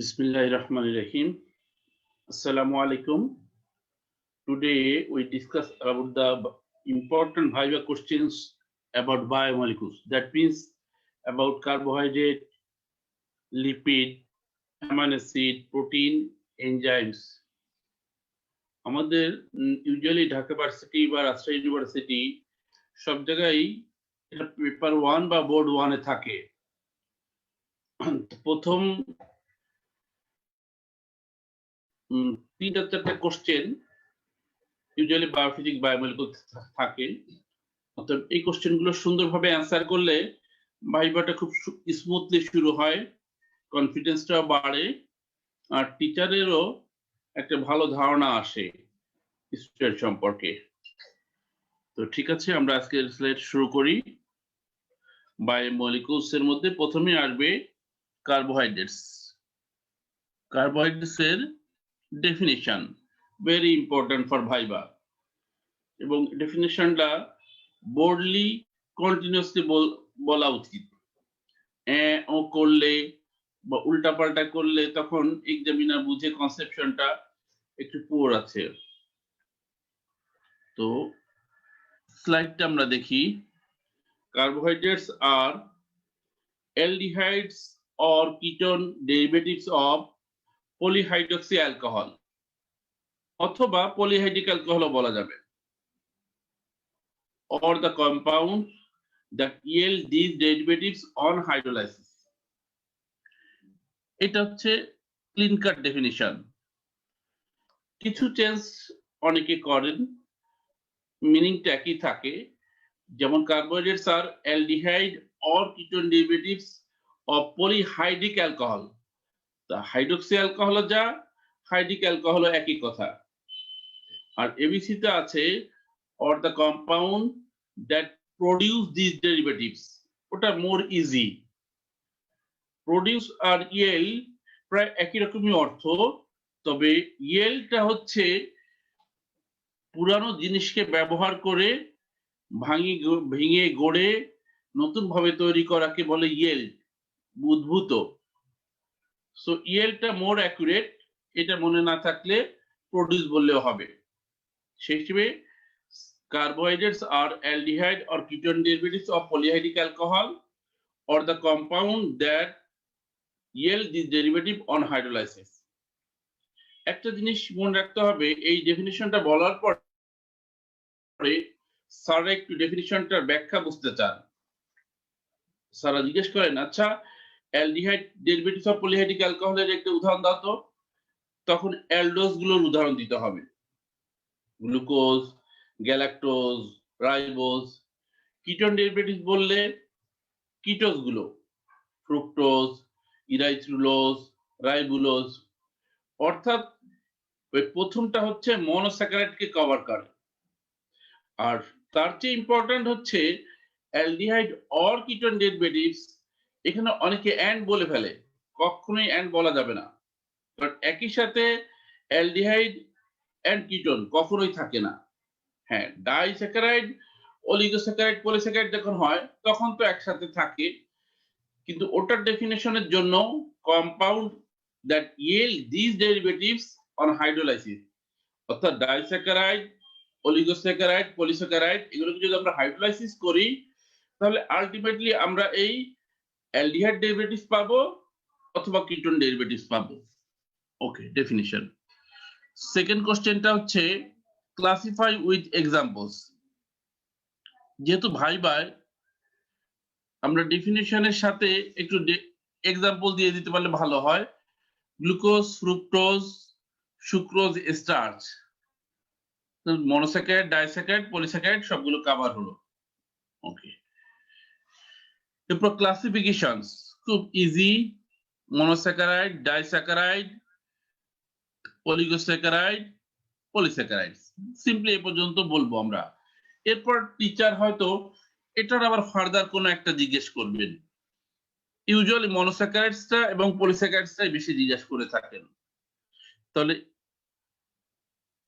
Bismillahirrahmanirrahim. Assalamu alaikum. Today we discuss about the important Viva questions about biomolecules. That means about carbohydrate, lipid, amino acid, protein, enzymes. আমাদের usually Dhaka varsity বা Rajshahi university সব জায়গায় এটা paper 1 বা board 1 এ থাকে। প্রথম 3-4টা question usually biophysics biomolecule থাকে। অর্থাৎ এই কোশ্চেনগুলো সুন্দরভাবে অ্যান্সার করলে ভাইভাটা খুব স্মুথলি শুরু হয়, কনফিডেন্সটা বাড়ে, আর টিচারেরও একটা ভালো ধারণা আসে স্টুডেন্ট সম্পর্কে। তো ঠিক আছে, আমরা আজকে স্লাইড শুরু করি। বায়োমলিকুলস এর মধ্যে প্রথমে আসবে কার্বোহাইড্রেটস। কার্বোহাইড্রেটস এর definition very important for viva, এবং ডেফিনিশনটা বোল্ডলি কন্টিনিউয়াসলি বলা উচিত। ও করলে বা উল্টাপাল্টা করলে তখন এক্সামিনার বুঝে কনসেপশনটা একটু পুয়ার আছে। তো স্লাইডটা আমরা দেখি। কার্বোহাইড্রেটস আর aldehydes or ketone derivatives of polyhydroxy alcohol অথবা polyhydric alcohol বলা যাবে, or the compound that yield these derivatives on hydrolysis. এটা হচ্ছে ক্লিন কাট ডেফিনিশন। কিছু চেঞ্জ অনেকে করেন, মিনিংটা একই থাকে। যেমন কার্বোহাইড্রেটস আর aldehyde or ketone derivatives of polyhydric alcohol. তা হাইড্রোক্সি অ্যালকোহল যা, হাইড্রিক অ্যালকোহল একই কথা। আর এবিসিতে আছে or the compound that produce this derivatives, ওটা মোর ইজি। প্রডিউস আর ইয়েল প্রায় একই রকমই অর্থ, তবে ইয়েলটা হচ্ছে পুরানো জিনিসকে ব্যবহার করে ভেঙে গড়ে নতুন ভাবে তৈরি করাকে বলে ইয়েল, উদ্ভূত। সো ইয়েলটা মোর অ্যাকুরেট, এটা মনে না থাকলে প্রডিউস বললেও হবে। সেই হিসেবে কার্বোহাইড্রেটস আর aldehyde or ketone derivatives of polyhydric alcohol or the compound that yield this derivative on hydrolysis. একটা জিনিস মনে রাখতে হবে, এই ডেফিনিশনটা বলার পরে স্যার একটু ডেফিনিশনটার ব্যাখ্যা বুঝতে চান। স্যারা জিজ্ঞেস করেন, আচ্ছা অ্যালডিহাইড ডেরিভেটিভস অফ পলিহাইড্রিক অ্যালকোহলের একটা উদাহরণ দাও তো। তখন অ্যালডোজ গুলোর উদাহরণ দিতে হবে, glucose, galactose, ribose. Ketone derivatives বললে কিটোজ গুলো, ফ্রুক্টোজ, ইরাইথ্রুলোজ, রাইবুলোজ। অর্থাৎ ওই প্রথমটা হচ্ছে মনোস্যাকারাইডকে কভার করে। আর তার চেয়ে ইম্পর্টেন্ট হচ্ছে অ্যালডিহাইড অর কিটোন ডেরিভেটিভস। এখানে অনেকে অ্যান্ড বলে ফেলে, কখনোই অ্যান্ড বলা যাবে না। বাট একই সাথে অ্যালডিহাইড অ্যান্ড কিটোন কখনোই থাকে না। হ্যাঁ, ডাইস্যাকারাইড, অলিগোস্যাকারাইড, পলিস্যাকারাইড যখন হয় তখন তো একসাথে থাকে, কিন্তু ওটার ডেফিনেশনের জন্য compound that yield these derivatives on hydrolysis, অর্থাৎ ডাইস্যাকারাইড, অলিগোস্যাকারাইড, পলিস্যাকারাইড এগুলোকে যদি আমরা হাইড্রোলাইসিস করি তাহলে আলটিমেটলি আমরা এই অ্যালডিহাইড ডেরিভেটিভস পাবো অথবা কিটোন ডেরিভেটিভস পাবো। ওকে, ডেফিনিশন। সেকেন্ড কোশ্চেনটা হচ্ছে ক্লাসিফাই উইথ এক্সাম্পলস। যেহেতু ভাইভায় আমরা ডেফিনিশনের সাথে একটু এক্সাম্পল দিয়ে দিতে পারলে ভালো হয়। Glucose, fructose, sucrose, starch, monosaccharide, disaccharide, polysaccharide সবগুলো কভার হলো। ওকে, এরপর ক্লাসিফিকেশনস খুব easy. Monosaccharide, disaccharide, oligosaccharide, polysaccharide, simply এই পর্যন্ত বলবো আমরা। এরপর টিচার হয়তো এটার আবার ফার্দার কোনো একটা জিজ্ঞেস করবেন। ইউজুয়ালি মনোস্যাকারাইডসটা এবং পলিস্যাকারাইডসটাই বেশি জিজ্ঞেস করে থাকেন। তাহলে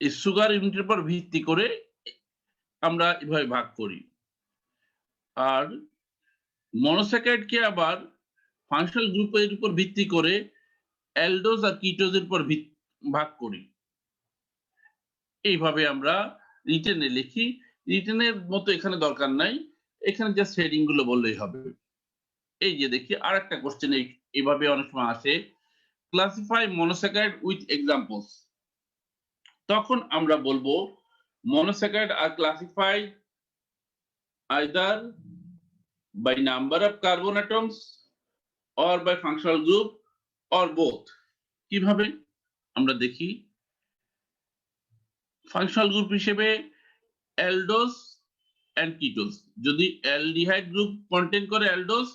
এই সুগার ইউনিটের উপর ভিত্তি করে আমরা এভাবে ভাগ করি। আর মনোস্যাকারাইডকে আবার ফাংশনাল গ্রুপের উপর ভিত্তি করে অ্যালডোজ আর কিটোজের উপর ভাগ করি। এইভাবে আমরা রিটেনে লিখি। রিটেনের মতো এখানে দরকার নাই, এখানে জাস্ট হেডিং গুলো বললেই হবে। এই যে দেখি আরেকটা কোশ্চেন এইভাবে অনেক সময় আসে, ক্লাসিফাই মনোস্যাকারাইড উইথ এক্সাম্পলস। তখন আমরা বলবো monosaccharide are classified either by number of carbon atoms or by functional group or both. কিভাবে আমরা দেখি, ফাংশনাল গ্রুপ হিসেবে অ্যালডোজ এন্ড কিটোজ, যদি অ্যালডিহাইড গ্রুপ কন্টেইন করে অ্যালডোজ,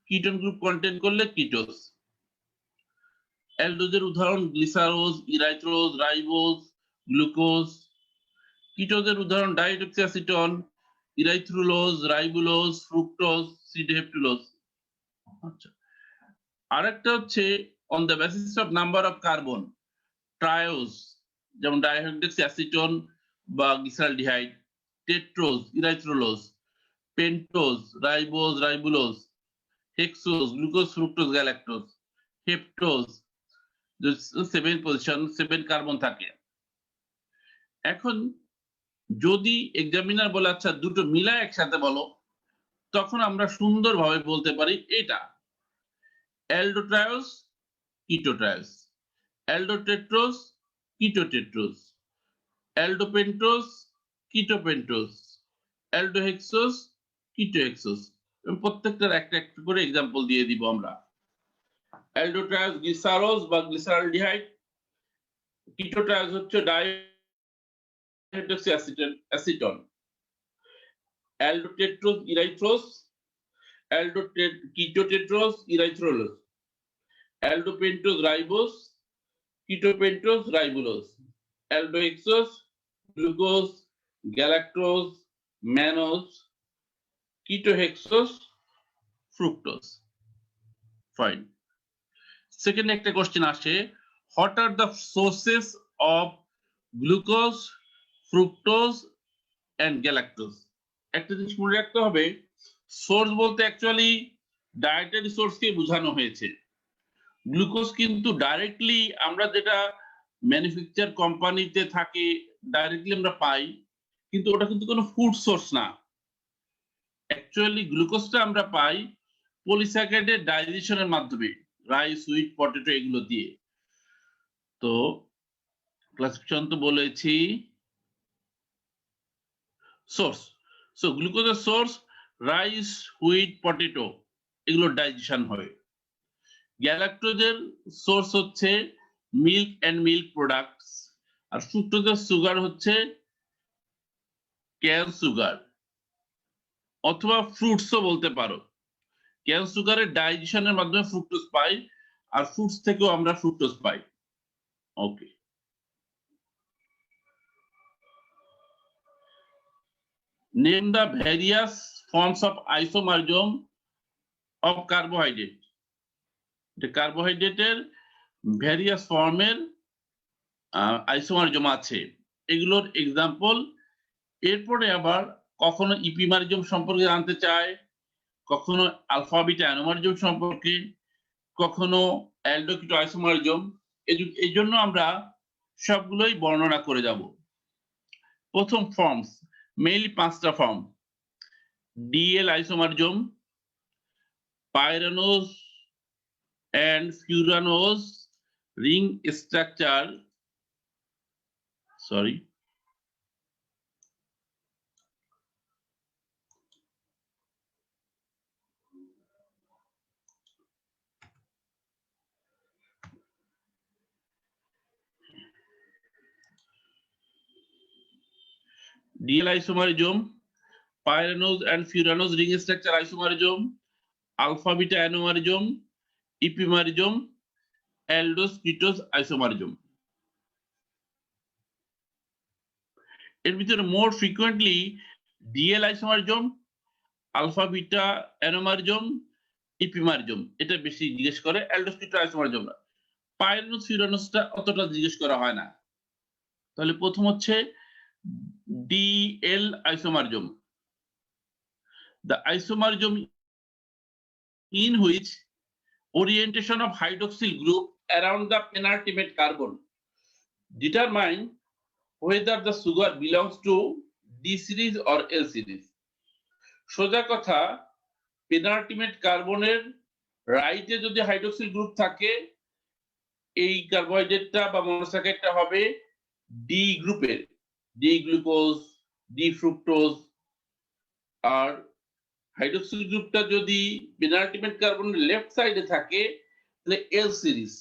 কিটোন গ্রুপ কন্টেইন করলে কিটোজ। অ্যালডোজের উদাহরণ গ্লিসারোজ, ইরাইথ্রোজ, রাইবোজ, গ্লুকোজ। কিটোজের উদাহরণ ডাইঅক্সিঅ্যাসিটন, ইরাইথ্রুলোজ, রাইবুলোজ, ফ্রুক্টোজ, সিডহেপ্টুলোজ। আচ্ছা, আরেকটা হচ্ছে on the basis of number of carbon, triose যেমন ডাইঅক্সিঅ্যাসিটন বা glyceraldehyde, tetrose, erythrulose, pentose, ribose, ribulose, hexose, glucose, fructose, galactose, heptose, 7 position 7 carbon থাকে। এখন যদি এক্সামিনার বলে আচ্ছা দুটো মিলায় একসাথে বলো, তখন আমরা সুন্দরভাবে বলতে পারি এটা অ্যালডোট্রায়োজ, কিটোট্রায়োজ, অ্যালডোটেট্রোজ, কিটোটেট্রোজ, অ্যালডোপেন্টোজ, কিটোপেন্টোজ, অ্যালডোহেক্সোজ, কিটোহেক্সোজ। প্রত্যেকটার একটা একটা করে এক্সাম্পল দিয়ে দিব আমরা। অ্যালডোট্রায়োজ গ্লিসারোজ বা গ্লিসারলডিহাইড, কিটোট্রায়োজ হচ্ছে dihydroxyacetone, aldotetrose erythrose, ketotetrose erythrulose, aldopentose ribose, ketopentose ribulose, aldohexose, glucose, galactose, mannose, ketohexose, fructose. Fine. Second একটা কোশ্চেন আসে, what are the sources of glucose, fructose and galactose. একটা জিনিস মনে রাখতে হবে, সোর্স বলতে অ্যাকচুয়ালি ডায়েটারি সোর্সকে বোঝানো হয়েছে। গ্লুকোজ কিন্তু ডাইরেক্টলি আমরা যেটা ম্যানুফ্যাকচার কোম্পানিতে থাকে ডাইরেক্টলি আমরা পাই, কিন্তু ওটা কিন্তু কোনো ফুড সোর্স না। অ্যাকচুয়ালি গ্লুকোজটা আমরা পাই পলিস্যাকারাইডের ডাইজেশনের মাধ্যমে, রাইস, হুইট, পটেটো এগুলো দিয়ে। তো ক্লাসিফিকেশন তো বলেছি সোর্স। সো গ্লুকোজের সোর্স রাইস, হুইট, পটেটো এগুলো ডাইজেশন হয়। গ্যালাক্টোজের সোর্স হচ্ছে মিল্ক এন্ড মিল্ক প্রোডাক্টস, আর ফ্রুক্টোজের সুগার হচ্ছে ক্যান সুগার অথবা ফ্রুটসও বলতে পারো। ক্যান সুগারের ডাইজেশনের মাধ্যমে ফ্রুক্টোজ পাই, আর ফ্রুটস থেকেও আমরা ফ্রুক্টোজ পাই। Okay, name the various forms of isomerism of carbohydrate. কার্বোহাইড্রেটের ভ্যারিয়াস ফর্মের আইসোমারজম আছে, এগুলোর এক্সাম্পল। এরপরে আবার কখনো ইপিমারজম সম্পর্কে জানতে চায়, কখনো আলফা বিটা অ্যানোমারজম সম্পর্কে, কখনো অ্যালডোকিটো আইসোমারজম। এই জন্য আমরা সবগুলোই বর্ণনা করে যাব। প্রথম ফর্মস, মেইনলি 5টা form: DL isomerism, pyranose and furanose ring structure, sorry, DL isomerism, pyranose and furanose ring structure isomerism, alpha beta anemomerism, epimerism, aldose ketose isomerism. এর ভিতরে more frequently DL isomerism, alpha beta anomerism, epimerism এটা বেশি জিজ্ঞেস করে, aldose কিটো আইসোমারজম না। Pyranose, ফিউরানোজটা অতটা জিজ্ঞেস করা হয় না। তাহলে প্রথম হচ্ছে DL isomerism, the isomerism in which orientation of hydroxyl group around the penultimate carbon determine whether the sugar belongs to D series or L series. সোজা কথা, পেনাল্টিমেট কার্বনের রাইটে যদি হাইড্রোক্সিল গ্রুপ থাকে, এই কার্বোহাইড্রেটটা বা মনোস্যাকারাইডটা হবে ডি গ্রুপের, ডি গ্লুকোজ, ডি ফ্রুক্টোজ। আর হাইড্রোক্সিল গ্রুপটা যদি পেনাল্টিমেট কার্বনের লেফট সাইডে থাকে তাহলে এল সিরিজ।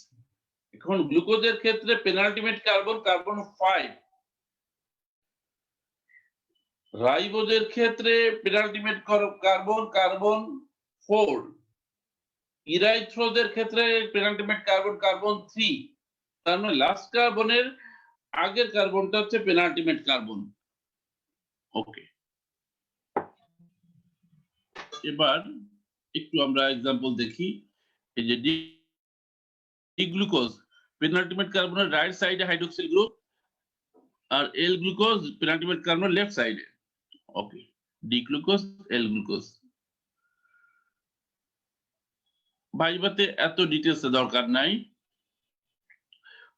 এখন গ্লুকোজের ক্ষেত্রে পেনাল্টিমেট কার্বন কার্বন 5, রাইবোজের ক্ষেত্রে পেনাল্টিমেট কার্বন কার্বন 4, ইরাইথ্রোজের ক্ষেত্রে পেনাল্টিমেট কার্বন কার্বন 3। তার মানে লাস্ট কার্বনের আগের কার্বনটা হচ্ছে পেনাল্টিমেট কার্বন। ওকে, এবার একটু আমরা एग्जांपल দেখি। এই যে ডি গ্লুকোজ পেনাল্টিমেট কার্বনের রাইট সাইডে হাইড্রোক্সিল গ্রুপ, আর এল গ্লুকোজ পেনাল্টিমেট কার্বনের লেফট সাইডে। ওকে, ডি গ্লুকোজ, এল গ্লুকোজ। ভাইবাতে এত ডিটেইলস দরকার নাই।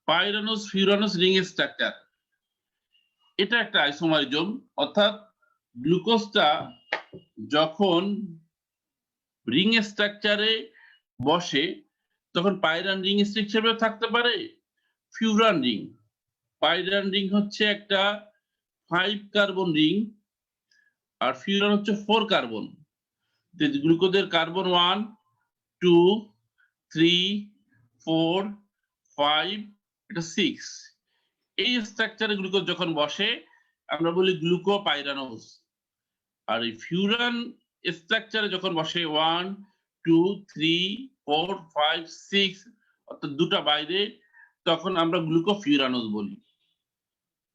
পাইরানোস ফিউরানোস রিং স্ট্রাকচার, এটা একটা আইসোমারিজম, অর্থাৎ গ্লুকোজটা যখন রিং স্ট্রাকচারে বসে তখন পাইরান রিং স্ট্রাকচারেও থাকতে পারে, ফিউরান রিং। পাইরান রিং হচ্ছে একটা 5 কার্বন রিং, আর ফিউরান হচ্ছে 4 কার্বন। গ্লুকোজের কার্বন 1, 2, 3, 4, 5, এটা 6। এই স্ট্রাকচারে গ্লুকোজ যখন বসে আমরা বলি গ্লুকোপাইরানোজ। আর এই ফিউরান স্ট্রাকচারে যখন বসে 1, 2, 3, 4, 5, 6, অর্থাৎ দুটা বাইরে, তখন আমরা গ্লুকোফিউরানোজ বলি।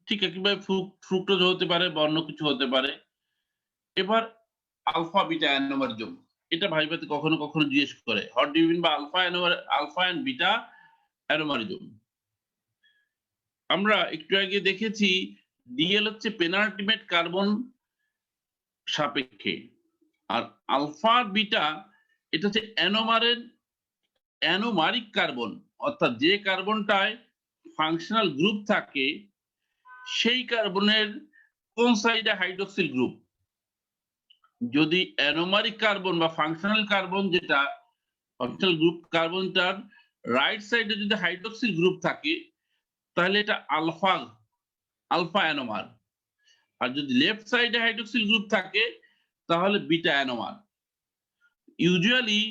ঠিক একইভাবে ফ্রুক্টোজ হতে পারে বা অন্য কিছু হতে পারে। এবার আলফা বিটা অ্যানোমারিজম, এটা ভাইবাতে কখনো কখনো জিজ্ঞেস করে, what do you mean by alpha and beta anomerism. আমরা একটু আগে দেখেছি ডিএল হচ্ছে পেনাল্টিমেট কার্বন সাপেক্ষে, আর আলফা বিটা এটা হচ্ছে অ্যানোমারিক কার্বন, অর্থাৎ যে কার্বনটায় ফাংশনাল গ্রুপ থাকে সেই কার্বনের কোন সাইডে হাইড্রোক্সিল গ্রুপ। যদি অ্যানোমারিক কার্বন বা ফাংশনাল কার্বন, যেটা ফাংশনাল গ্রুপ কার্বনটার রাইট সাইডে যদি হাইড্রোক্সিল গ্রুপ থাকে তাহলে এটা আলফা অ্যানোমার, আর যদি লেফট সাইডে হাইড্রোক্সিল গ্রুপ থাকে তাহলে বিটা অ্যানোমার। ইউজুয়ালি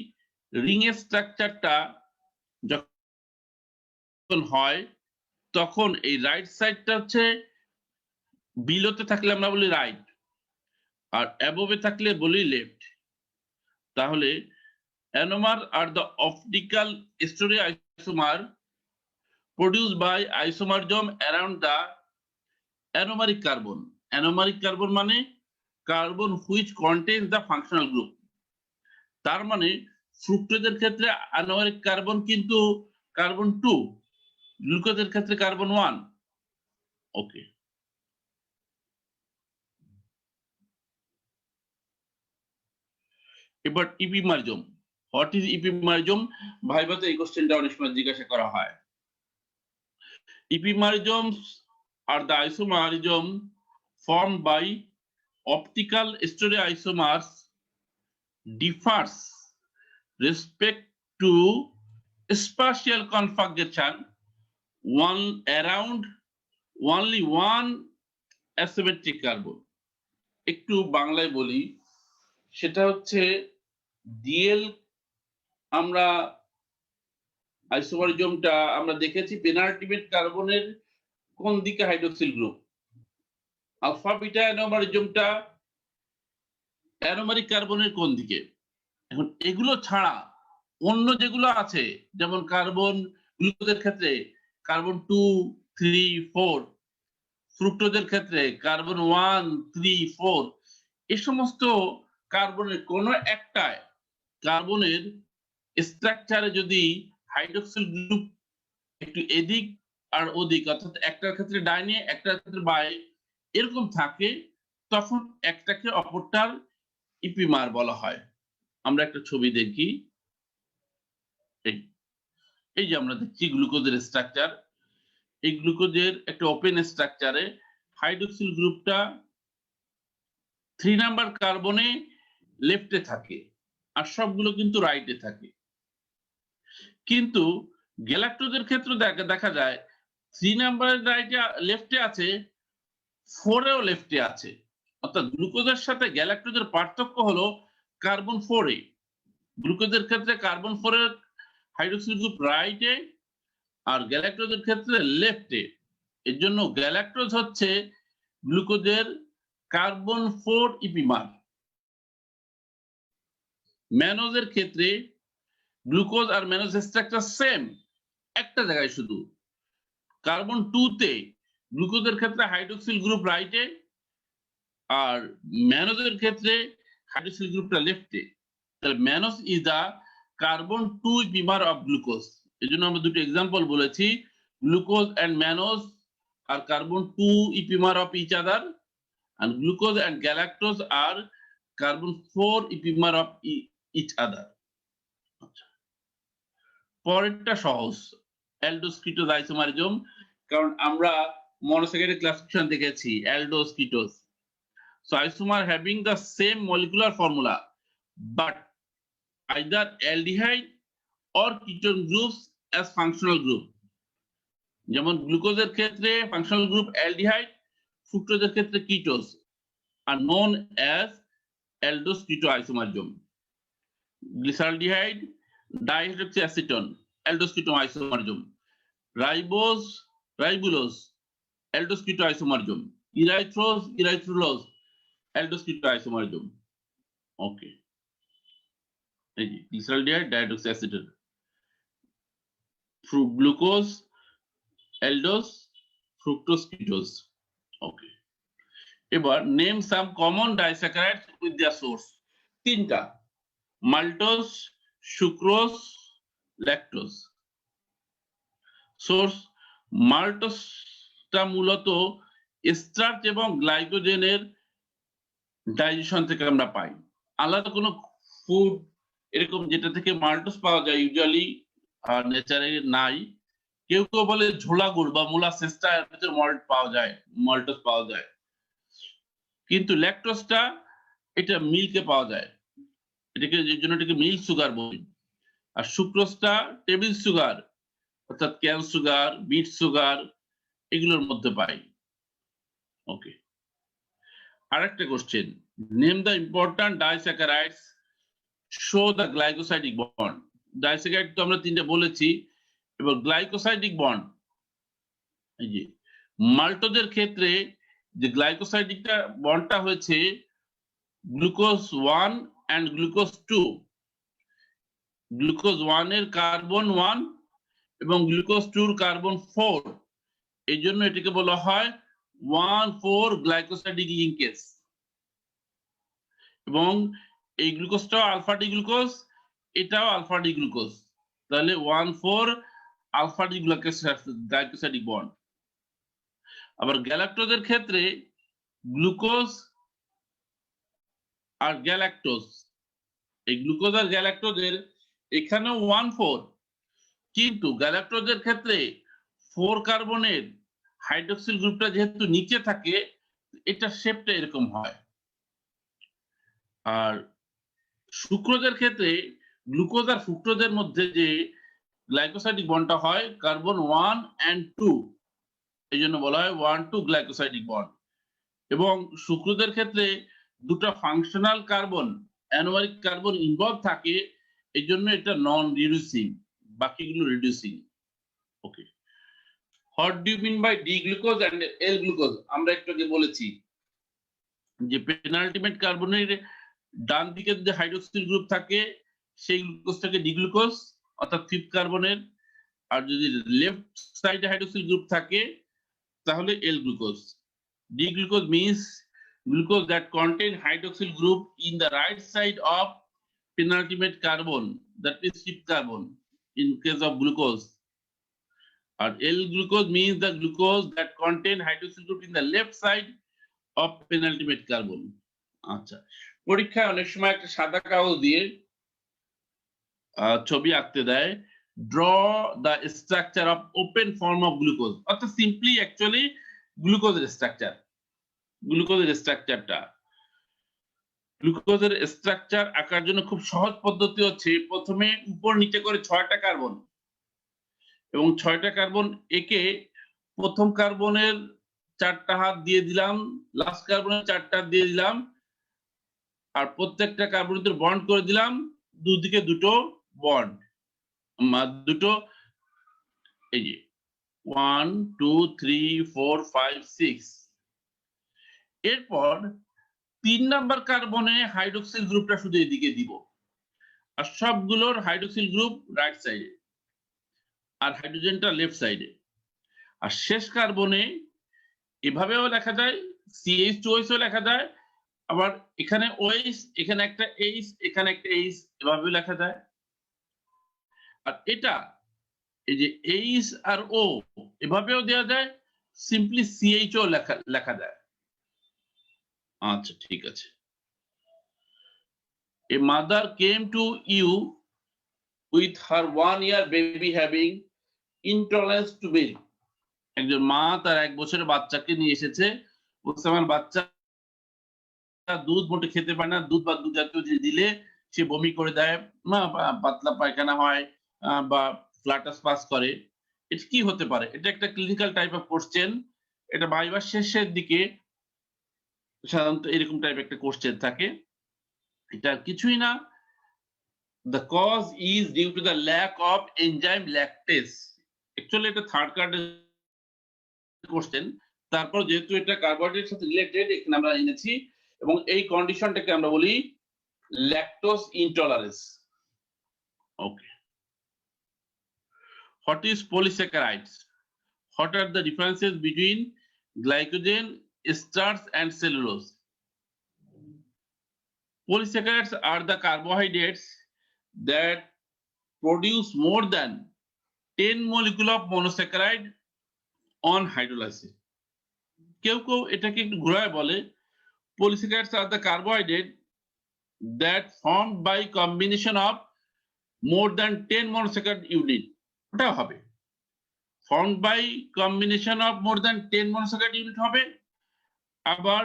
রিং এর স্ট্রাকচারটা যখন হয় তখন এই রাইট সাইডটা হচ্ছে বিলোতে থাকলে আমরা বলি রাইট, আর অ্যাবোভে থাকলে বলি লেফট। তাহলে anomer are the optical stereoisomer produced by isomerism around the anomeric carbon. Anomeric carbon মানে carbon which contains the functional group. তার মানে ফ্রুক্টোজের ক্ষেত্রে অ্যানোমেরিক কার্বন কিন্তু কার্বন 2, গ্লুকোজের ক্ষেত্রে কার্বন 1। ওকে, এবার ইপিমারিজম। What is ইপিমারিজম? ভাইবাতে এই কোশ্চেনটা অনেক সময় জিজ্ঞাসা করা হয়। Epimerisms are the isomerism formed by optical stereoisomers differs respect to spatial configuration around only one asymmetric carbon. একটু বাংলায় বলি, সেটা হচ্ছে ডিএল আমরা আইসোমারিজমটা আমরা দেখেছি পেনাল্টিমেট কার্বনের কোন দিকে হাইড্রোক্সিল গ্রুপ, আলফা বিটা অ্যানোমারিজমটা অ্যানোমারিক কার্বনের কোন দিকে। এখন এগুলো ছাড়া অন্য যেগুলো আছে, যেমন কার্বন গ্লুকোজের ক্ষেত্রে কার্বন 2, 3, 4, ফ্রুক্টোজের ক্ষেত্রে কার্বন 1, 3, 4, এই সমস্ত কার্বনের কোনো একটায় কার্বনের স্ট্রাকচারে যদি হাইড্রোক্সিল গ্রুপ একটু এদিক আর ওদিক, অর্থাৎ একটার ক্ষেত্রে ডাইনে একটার ক্ষেত্রে বাই এরকম থাকে, তখন একটাকে অপরটার ইপিমার বলা হয়। আমরা একটা ছবি দেখি। এই যে আমরা দেখছি গ্লুকোজের স্ট্রাকচার, এই গ্লুকোজের একটা ওপেন স্ট্রাকচারে হাইড্রোক্সিল গ্রুপটা 3 নাম্বার কার্বনে লেফটে থাকে আর সবগুলো কিন্তু রাইটে থাকে। কিন্তু গ্যালাক্টোজের ক্ষেত্রে দেখা যায় 3 নাম্বারের রাইটে লেফটে আছে, 4 এও লেফটে আছে। অর্থাৎ গ্লুকোজের সাথে গ্যালাক্টোজের পার্থক্য হলো কার্বন 4 এ। গ্লুকোজের ক্ষেত্রে কার্বন 4 এর হাইড্রোক্সিল গ্রুপ রাইটে আর গ্যালাক্টোজের ক্ষেত্রে লেফটে। এর জন্য গ্যালাক্টোজ হচ্ছে গ্লুকোজের কার্বন 4 ইপিমার। ম্যানোজের ক্ষেত্রে গ্লুকোজ আর ম্যানোজ স্ট্রাকচার সেম, একটা জায়গায় শুধু কার্বন 2 তে গ্লুকোজের ক্ষেত্রে হাইড্রোক্সিল গ্রুপ রাইটে আর ম্যানোজের ক্ষেত্রে হাইড্রোক্সিল গ্রুপটা লেফটে। তাহলে mannose is the carbon 2 epimer of glucose. এজন্য আমরা দুটো এক্সাম্পল বলেছি, glucose and mannose are carbon 2 epimer of each other and glucose and galactose are carbon 4 ipimer of each other. পরেরটা সহজ, অ্যালডোজ কিটোজ আইসোমারিজম, কারণ আমরা মনোস্যাকারাইড ক্লাসিফিকেশন দেখেছি aldose ketose. So isomer having the same molecular formula but either aldehyde or ketone groups as functional group. যেমন গ্লুকোজের ক্ষেত্রে functional group aldehyde, ফ্রুক্টোজের ক্ষেত্রে ketose are known as aldose ketoisomerism. Glyceraldehyde, dihydroxyacetone, aldose ketoisomerism. Ribulose, aldose ketoisomerism. Erythrulose, aldose ketoisomerism. Okay. Glyceraldehyde, dihydroxyacetone. Glucose, aldose, fructose, ketose. Okay. এবার name some common disaccharides with their source. তিনটা, maltose, sucrose, lactose. Source মাল্টোজটা মূলত starch এবং গ্লাইকোজেনের digestion থেকে আমরা পাই। আলাদা কোনো food এরকম যেটা থেকে মাল্টোজ পাওয়া যায় ইউজুয়ালি নেচারে নাই। কেউ কেউ বলে ঝোলা গুড় বা মোলাসেসটা এর ভিতরে মল্ট পাওয়া যায়, মাল্টোজ পাওয়া যায়। কিন্তু ল্যাকটোজটা এটা মিল্কে পাওয়া যায়, এটাকে এর জন্য এটাকে মিল্ক সুগার বলি। আর সুক্রোজটা টেবিল সুগার অর্থাৎ ক্যান সুগার, বিট সুগার এগুলোর মধ্যে পাই। ওকে, আরেকটা question, name the important disaccharides show the glycosidic bond. Disaccharide তো আমরা তিনটা বলেছি, এবার গ্লাইকোসাইডিক বন্ড। এই যে মাল্টোজের ক্ষেত্রে যে গ্লাইকোসাইডিকটা বন্ডটা হয়েছে গ্লুকোজ 1 এন্ড গ্লুকোজ 2। গ্লুকোজ 1 এর কার্বন 1 এবং গ্লুকোজ 2 এর কার্বন 4। এই জন্য এটাকে বলা হয় 1,4 গ্লাইকোসাইডিক লিংকেজ। এবং এই গ্লুকোজটাও আলফা ডি গ্লুকোজ, এটাও আলফা ডি গ্লুকোজ, তাহলে 1,4 আলফা ডি গ্লাইকোসাইডিক বন্ড। আবার গ্যালাক্টোজের ক্ষেত্রে গ্লুকোজ আর গ্যালাক্টোজ, এই গ্লুকোজ আর গ্যালাক্টোজের এখানেও 1,4, কিন্তু গ্যালাক্টোজের ক্ষেত্রে 4 কার্বনের হাইড্রোক্সিল গ্রুপটা যেহেতু নিচে থাকে এটা শেপটা এরকম হয়। আর সুক্রোজের ক্ষেত্রে গ্লুকোজ আর ফ্রুক্টোজের মধ্যে যে গ্লাইকোসাইডিক বন্ডটা হয় কার্বন 1 এন্ড 2, এই জন্য বলা হয় 1,2 গ্লাইকোসাইডিক বন্ড। এবং সুক্রোজের ক্ষেত্রে দুটো functional carbon, anomeric carbon involve থাকে, এই জন্য এটা নন রিডিউসিং, বাকিগুলো reducing. Okay, what do you mean by D glucose and L glucose? আমরা একটু আগে বলেছি যে পেনাল্টিমেট কার্বনের ডান দিকে যে হাইড্রোক্সিল গ্রুপ থাকে সেই গ্লুকোজটাকে ডি গ্লুকোজ অর্থাৎ 5th কার্বনের, আর যদি লেফট সাইডে হাইড্রোক্সিল গ্রুপ থাকে তাহলে L glucose. D glucose means glucose that contain hydroxyl group in the right side of penultimate carbon, that is 5th carbon in case of glucose. And L glucose means the glucose that contain hydroxyl group in the left side of penultimate carbon. আচ্ছা, পরীক্ষায় অনেক সময় একটা সাদা কাগজ দিয়ে ছবি আঁকতে দেয়, draw the structure of open form of glucose অর্থাৎ simply actually গ্লুকোজের স্ট্রাকচারটা গ্লুকোজের স্ট্রাকচার আঁকার জন্য খুব সহজ পদ্ধতি হচ্ছে প্রথমে উপর নিচে করে 6টা কার্বন এবং 6টা কার্বন একে প্রথম কার্বনের 4টা হাত দিয়ে দিলাম, লাস্ট কার্বনের 4টা দিয়ে দিলাম, আর প্রত্যেকটা কার্বনের বন্ড করে দিলাম, দুদিকে দুটো বন্ড, দুটো এই যে 1 2 3 4 5 6। এরপর 3 নাম্বার কার্বনে হাইড্রোক্সিল গ্রুপটা শুধু এদিকে দিব, আর সবগুলোর হাইড্রোক্সিল গ্রুপ রাইট সাইডে আর হাইড্রোজেনটা লেফট সাইডে। আর শেষ কার্বনে এভাবেও লেখা যায়, CH2OH ও লেখা যায়, আবার এখানে OH, এখানে একটা H, এখানে একটা H, এভাবেও লেখা যায়। আর এটা এই যে H আর O এভাবেও দেওয়া যায়, সিম্পলি CHO লেখা যায়। আচ্ছা ঠিক আছে। A mother came to you with her 1-year baby having intolerance to milk. একজন মা তার 1 বছরের বাচ্চাকে নিয়ে এসেছে, বলছে আমার বাচ্চা দুধ মোটে খেতে পারে না, দুধ বা দুধ জাতীয় জিনিস দিলে সে বমি করে দেয়, পাতলা পায়খানা হয় বা ফ্লাটাস পাস করে। এটা কি হতে পারে? এটা একটা ক্লিনিক্যাল টাইপ অফ কোশ্চেন। এটা ভাইবার শেষের দিকে সাধারণত এরকম টাইপ একটা কোশ্চেন থাকে। এটা কিছুই না, the cause is due to the lack of enzyme lactase. Actually এটা থার্ড কার্ডের কোশ্চেন, তারপর যেহেতু এটা কার্বোহাইড্রেটের সাথে রিলেটেড এখানে আমরা এনেছি, এবং এই কন্ডিশনটাকে আমরা বলি lactose intolerance. Okay, what is polysaccharides? What are the differences between glycogen, starch and cellulose? Polysaccharides are the carbohydrates that produce more than 10 molecule of monosaccharide on hydrolysis. কেউ কেউ এটাকে একটু ঘুরায় বলে polysaccharides are the carbohydrate that formed by combination of more than 10 monosaccharide unit. ওটা হবে formed by combination of more than 10 monosaccharide unit হবে, আবার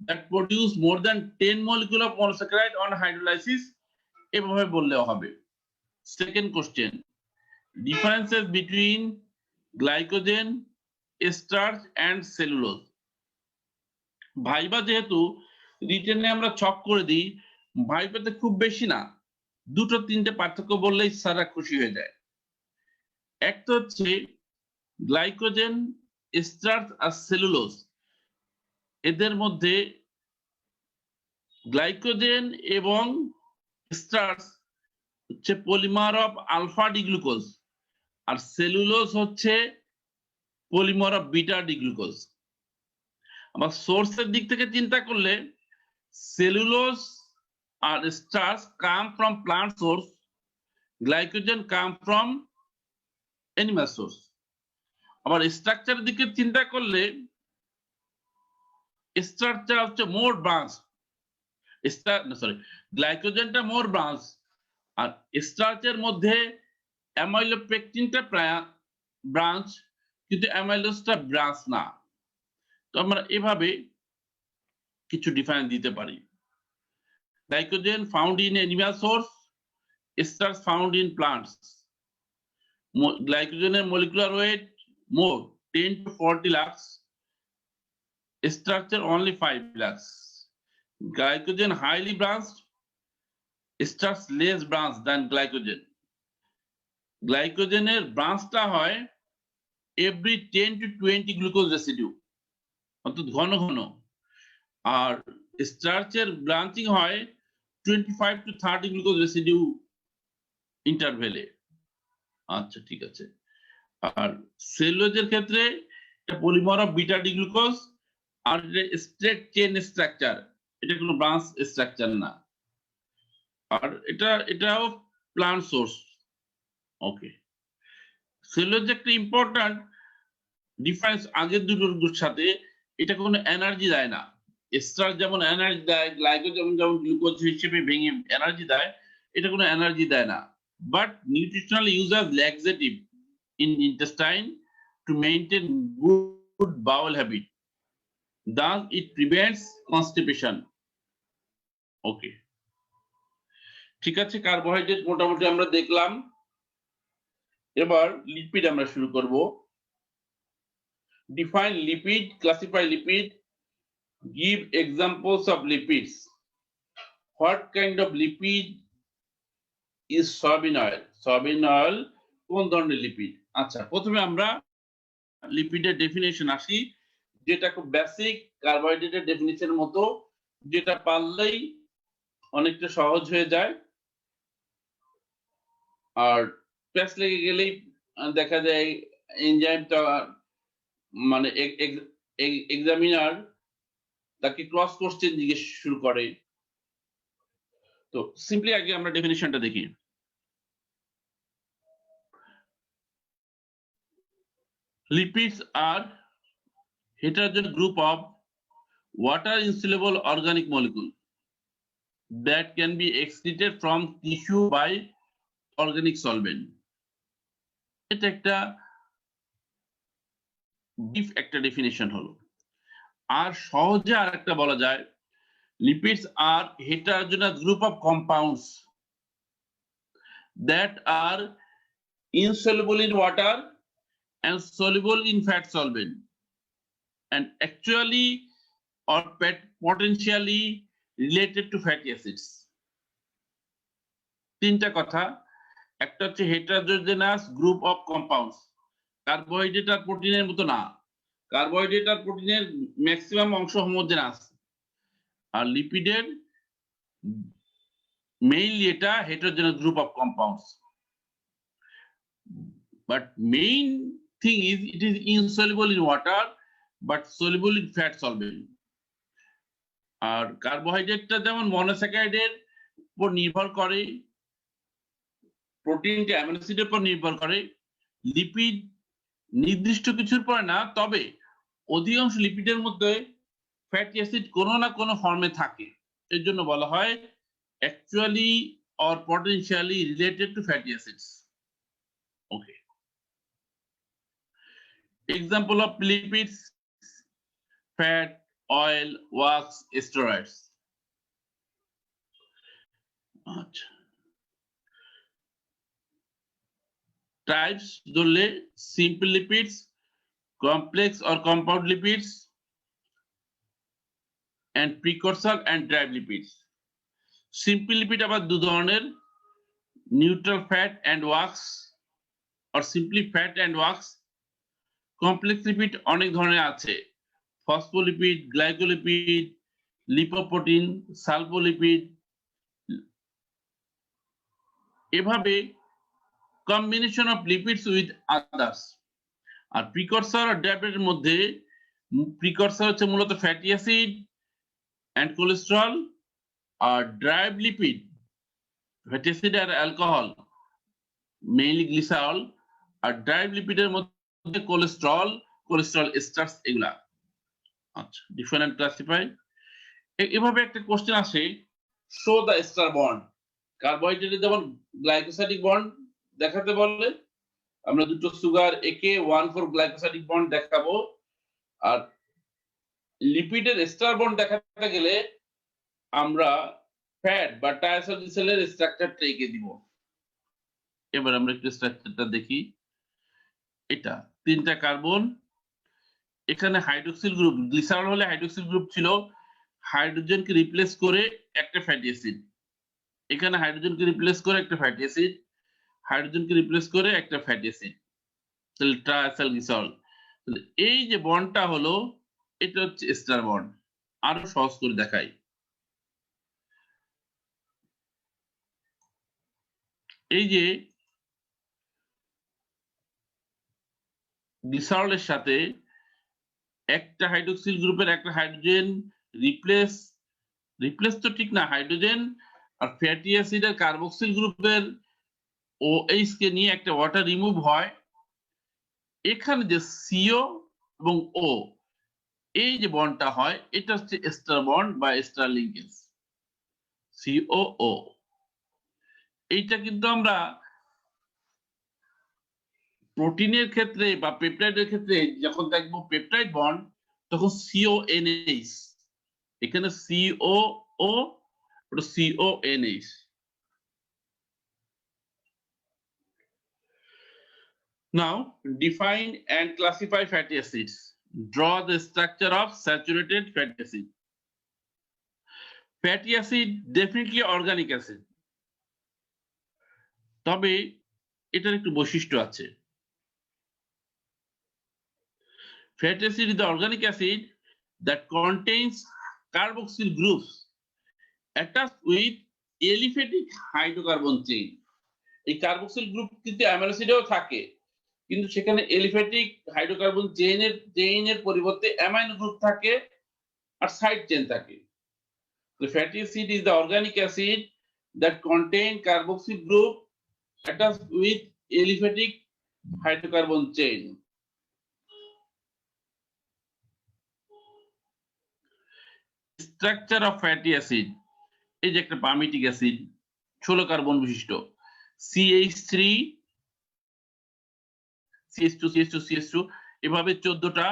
that produce more than 10 molecule of monosaccharide on hydrolysis এভাবে বললেও হবে। Second question, differences between glycogen, starch and cellulose. Viva যেহেতু রিটেনে আমরা ছক করে দিই, ভাইবাতে খুব বেশি না, 2-3টে পার্থক্য বললেই সারা খুশি হয়ে যায়। একটা হচ্ছে গ্লাইকোজেন, স্টার্চ আর সেলুলোজ, এদের মধ্যে গ্লাইকোজেন এবং স্টার্চ হচ্ছে polymer of alpha D glucose, আর সেলুলোজ হচ্ছে polymer of beta D glucose. আবার সোর্সের দিক থেকে চিন্তা করলে সেলুলোজ আর starch come from plant source, glycogen come from animal source. আবার স্ট্রাকচারের দিকে চিন্তা করলে স্ট্রাকচার হচ্ছে মোর ব্রাঞ্চ, গ্লাইকোজেনটা মোর ব্রাঞ্চ, আর স্টার্চের মধ্যে অ্যামাইলোপেকটিনটা ব্রাঞ্চ, কিন্তু অ্যামাইলোজটা ব্রাঞ্চ না। তো আমরা এভাবে কিছু ডিফারেন্স দিতে পারি। Glycogen found in animal source, starch found in plants. Glycogen molecular weight more 10 to 40 lakhs, structure only 5 lakhs. Glycogen highly branched, starch less branched than glycogen. Glycogen এর ব্রাঞ্চটা হয় every 10 to 20 glucose residue, অর্থাৎ ঘন ঘন, আর স্টার্চের branching হয় 25 to 30 glucose residue ইন্টারভেলে। আচ্ছা ঠিক আছে। আর সেলুলোজের ক্ষেত্রে এটা polymer of beta D glucose, আর এটা স্ট্রেট চেইন স্ট্রাকচার, এটা কোনো ব্রাঞ্চ স্ট্রাকচার না, আর এটাও প্লান্ট সোর্স। ওকে, সেলুলোজ একটা ইম্পর্টেন্ট ডিফারেন্স আগের দুটোর সাথে, এটা কোনো এনার্জি দেয় না। স্টার্চ যেমন এনার্জি দেয়, গ্লাইকোজেন যেমন গ্লুকোজ হিসেবে ভেঙে এনার্জি দেয়, এটা কোনো এনার্জি দেয় না। but nutritional use as laxative in intestine to maintain good bowel habit. Thus, it prevents constipation. Okay. ঠিক আছে, কার্বোহাইড্রেট মোটামুটি আমরা দেখলাম। এবার লিপিড আমরা শুরু করব। Define lipid, classify lipid, give examples of lipids. What kind of lipid is soybean oil? Soybean oil কোন ধরনের লিপিড? আচ্ছা, প্রথমে আমরা লিপিডের ডেফিনিশন আসি, যেটা খুব বেসিক কার্বোহাইড্রেটের ডেফিনিশনের মতো, যেটা পারলেই অনেকটা সহজ হয়ে যায়। আর প্যাচ লেগে গেলেই দেখা যায় এনজাইমটা মানে এক্সামিনার তাকে ক্রস কোশ্চেন জিজ্ঞেস শুরু করে। তো সিম্পলি আগে আমরা ডেফিনিশনটা দেখি। Lipids are heterogeneous group of water insoluble organic molecule that can be excreted from tissue by organic solvent. এটা একটা ব্রিফ একটা ডেফিনিশন হলো। আর সহজে আর একটা বলা যায়, lipids are heterogeneous group of compounds that are insoluble in water and soluble in fat solvent and actually or potentially related to fatty acids. তিনটা কথা, একটা হচ্ছে heterogeneous group of compounds, carbohydrate আর প্রোটিনের মতো না, কার্বোহাইড্রেট আর প্রোটিনের ম্যাক্সিমাম অংশ হোমোজেনাস, আর লিপিডের মেইনলি এটা heterogeneous group of compounds, but main thing is it is insoluble in water but soluble in fat solvent. আর কার্বোহাইড্রেটটা যেমন মনোস্যাকারাইডের উপর নির্ভর করে, প্রোটিনটা অ্যামিনো অ্যাসিডের উপর নির্ভর করে, লিপিড নির্দিষ্ট কিছুর পর না, তবে অধিকাংশ লিপিডের মধ্যে ফ্যাটি অ্যাসিড কোনো না কোনো ফর্মে থাকে। এর জন্য বলা হয় actually or potentially related to fatty acids. Okay, example of lipids: fat, oil, wax, steroids. আচ্ছা, টাইপস ধরলে simple lipids, complex or compound lipids, and precursor and derived lipids. Simple lipid আবার দু ধরনের, neutral fat and wax or simply fat and wax. Complex lipid অনেক ধরনের আছে, phospholipid, glycolipid, lipoprotein, sulfolipid. এভাবে combination of lipids with others. আর precursor আর ডেরিভেটিভের মধ্যে প্রিকরসর হচ্ছে মূলত fatty acid and cholesterol, or derived lipid, fatty acid আর alcohol, mainly glycerol, আর derived lipid এর মধ্যে কোলেস্টেরল, কোলেস্টেরল এস্টারস, এগুলা। আচ্ছা, ডিফাইন এন্ড ক্লাসিফাই। এভাবে একটা কোশ্চেন আসে, শো দা এস্টার বন্ড। কার্বোহাইড্রেটে যেমন গ্লাইকোসাইডিক বন্ড দেখাতে বললে আমরা দুটো সুগার একে 1,4 গ্লাইকোসাইডিক বন্ড দেখাবো, আর লিপিডের এস্টার বন্ড দেখাতে গেলে আমরা ফ্যাট বা টায়াসোডিসেলের স্ট্রাকচারটা এঁকে দিব। এবার আমরা একটু স্ট্রাকচারটা দেখি। এটা তিনটা কার্বন, এখানে হাইড্রোক্সিল গ্রুপ, গ্লিসারল হলে হাইড্রোক্সিল গ্রুপ ছিল, হাইড্রোজেনকে রিপ্লেস করে একটা ফ্যাটি অ্যাসিড, এখানে হাইড্রোজেনকে রিপ্লেস করে একটা ফ্যাটি অ্যাসিড, হাইড্রোজেনকে রিপ্লেস করে একটা ফ্যাটি অ্যাসিড, তাহলে ট্রাইসাল গ্লিসারল। এই যে বন্ডটা হলো, এটা হচ্ছে এস্টার বন্ড। আরো সহজ করে দেখাই, এই যে গ্লিসারলের সাথে একটা হাইড্রোক্সিল গ্রুপের একটা হাইড্রোজেন রিপ্লেস তো ঠিক না, হাইড্রোজেন আর ফ্যাটি অ্যাসিড আর কার্বক্সিল গ্রুপের OH কে নিয়ে একটা ওয়াটার রিমুভ হয়, এখানে যে CO এবং O এই যে বন্ডটা হয়, এটা হচ্ছে এস্টার বন্ড বা এস্টার লিঙ্কেজ, COO। এইটা কিন্তু আমরা প্রোটিনের ক্ষেত্রে বা পেপটাইডের ক্ষেত্রে যখন দেখবো পেপটাইড বন্ড তখন CONH, এখানে COO ওটা CONH। Now define and classify fatty acids. Draw the structure of saturated fatty acid. Fatty acid definitely organic acid, তবে এটার একটু বৈশিষ্ট্য আছে। Fatty acid is the organic acid that contains carboxyl groups attached with aliphatic hydrocarbon chain. এই carboxyl group কিন্তু amino অ্যাসিডেও থাকে, কিন্তু সেখানে এলিফ্যাটিক হাইড্রোকার্বন চেইনের পরিবর্তে অ্যামাইনো গ্রুপ থাকে আর সাইড চেইন থাকে। The fatty acid is the organic acid that contain carboxyl group attached with aliphatic hydrocarbon chain. Structure of fatty acid, এই যে একটা পামিটিক অ্যাসিড 16 কার্বন বিশিষ্ট, CH3 CH2 CH2 CH2 এভাবে 14টা,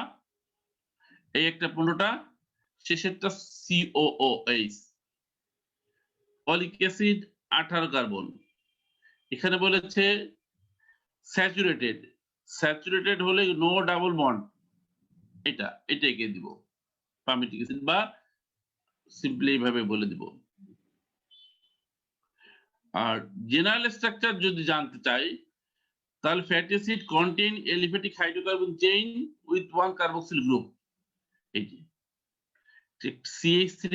এই একটা 15টা, শেষেরটা COOH। অলিক অ্যাসিড 18 কার্বন। এখানে বলেছে স্যাচুরেটেড হলে নো ডাবল বন্ড, এটা একে দিব পামিটিক অ্যাসিড, বা সিম্পলি এইভাবে বলে দিব। আর জেনারেল স্ট্রাকচার যদি জানতে চাই তাহলে fatty acid contain aliphatic hydrocarbon chain with one carboxyl group, এই যে CH3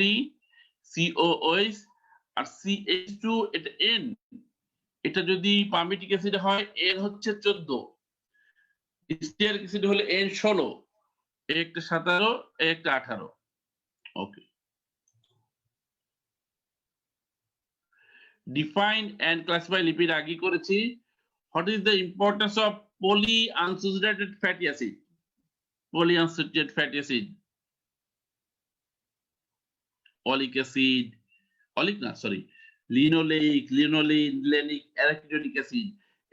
COOH আর CH2, এটা N, এটা যদি পামিটিক অ্যাসিড হয় N হচ্ছে 14, স্টিয়ারিক অ্যাসিড হলে N 16, একটা 17, একটা 18। ওকে, ডিফাইন এন্ড ক্লাসিফাই লিপিড আগে করেছি। What is the importance of polyunsaturated fatty acid? Polyunsaturated fatty acid, oleic acid, linoleic, linolenic, arachidonic acid,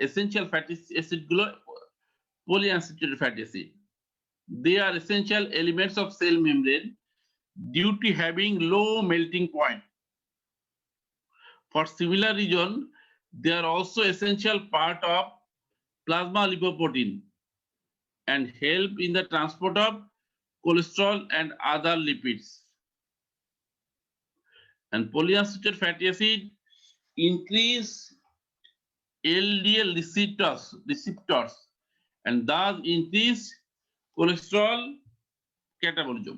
essential fatty acid গুলো polyunsaturated fatty acid. They are essential elements of cell membrane due to having low melting point. For similar reason, they are also essential part of plasma lipoprotein and help in the transport of cholesterol and other lipids. And polyunsaturated fatty acid increase LDL receptors and thus increase cholesterol catabolism.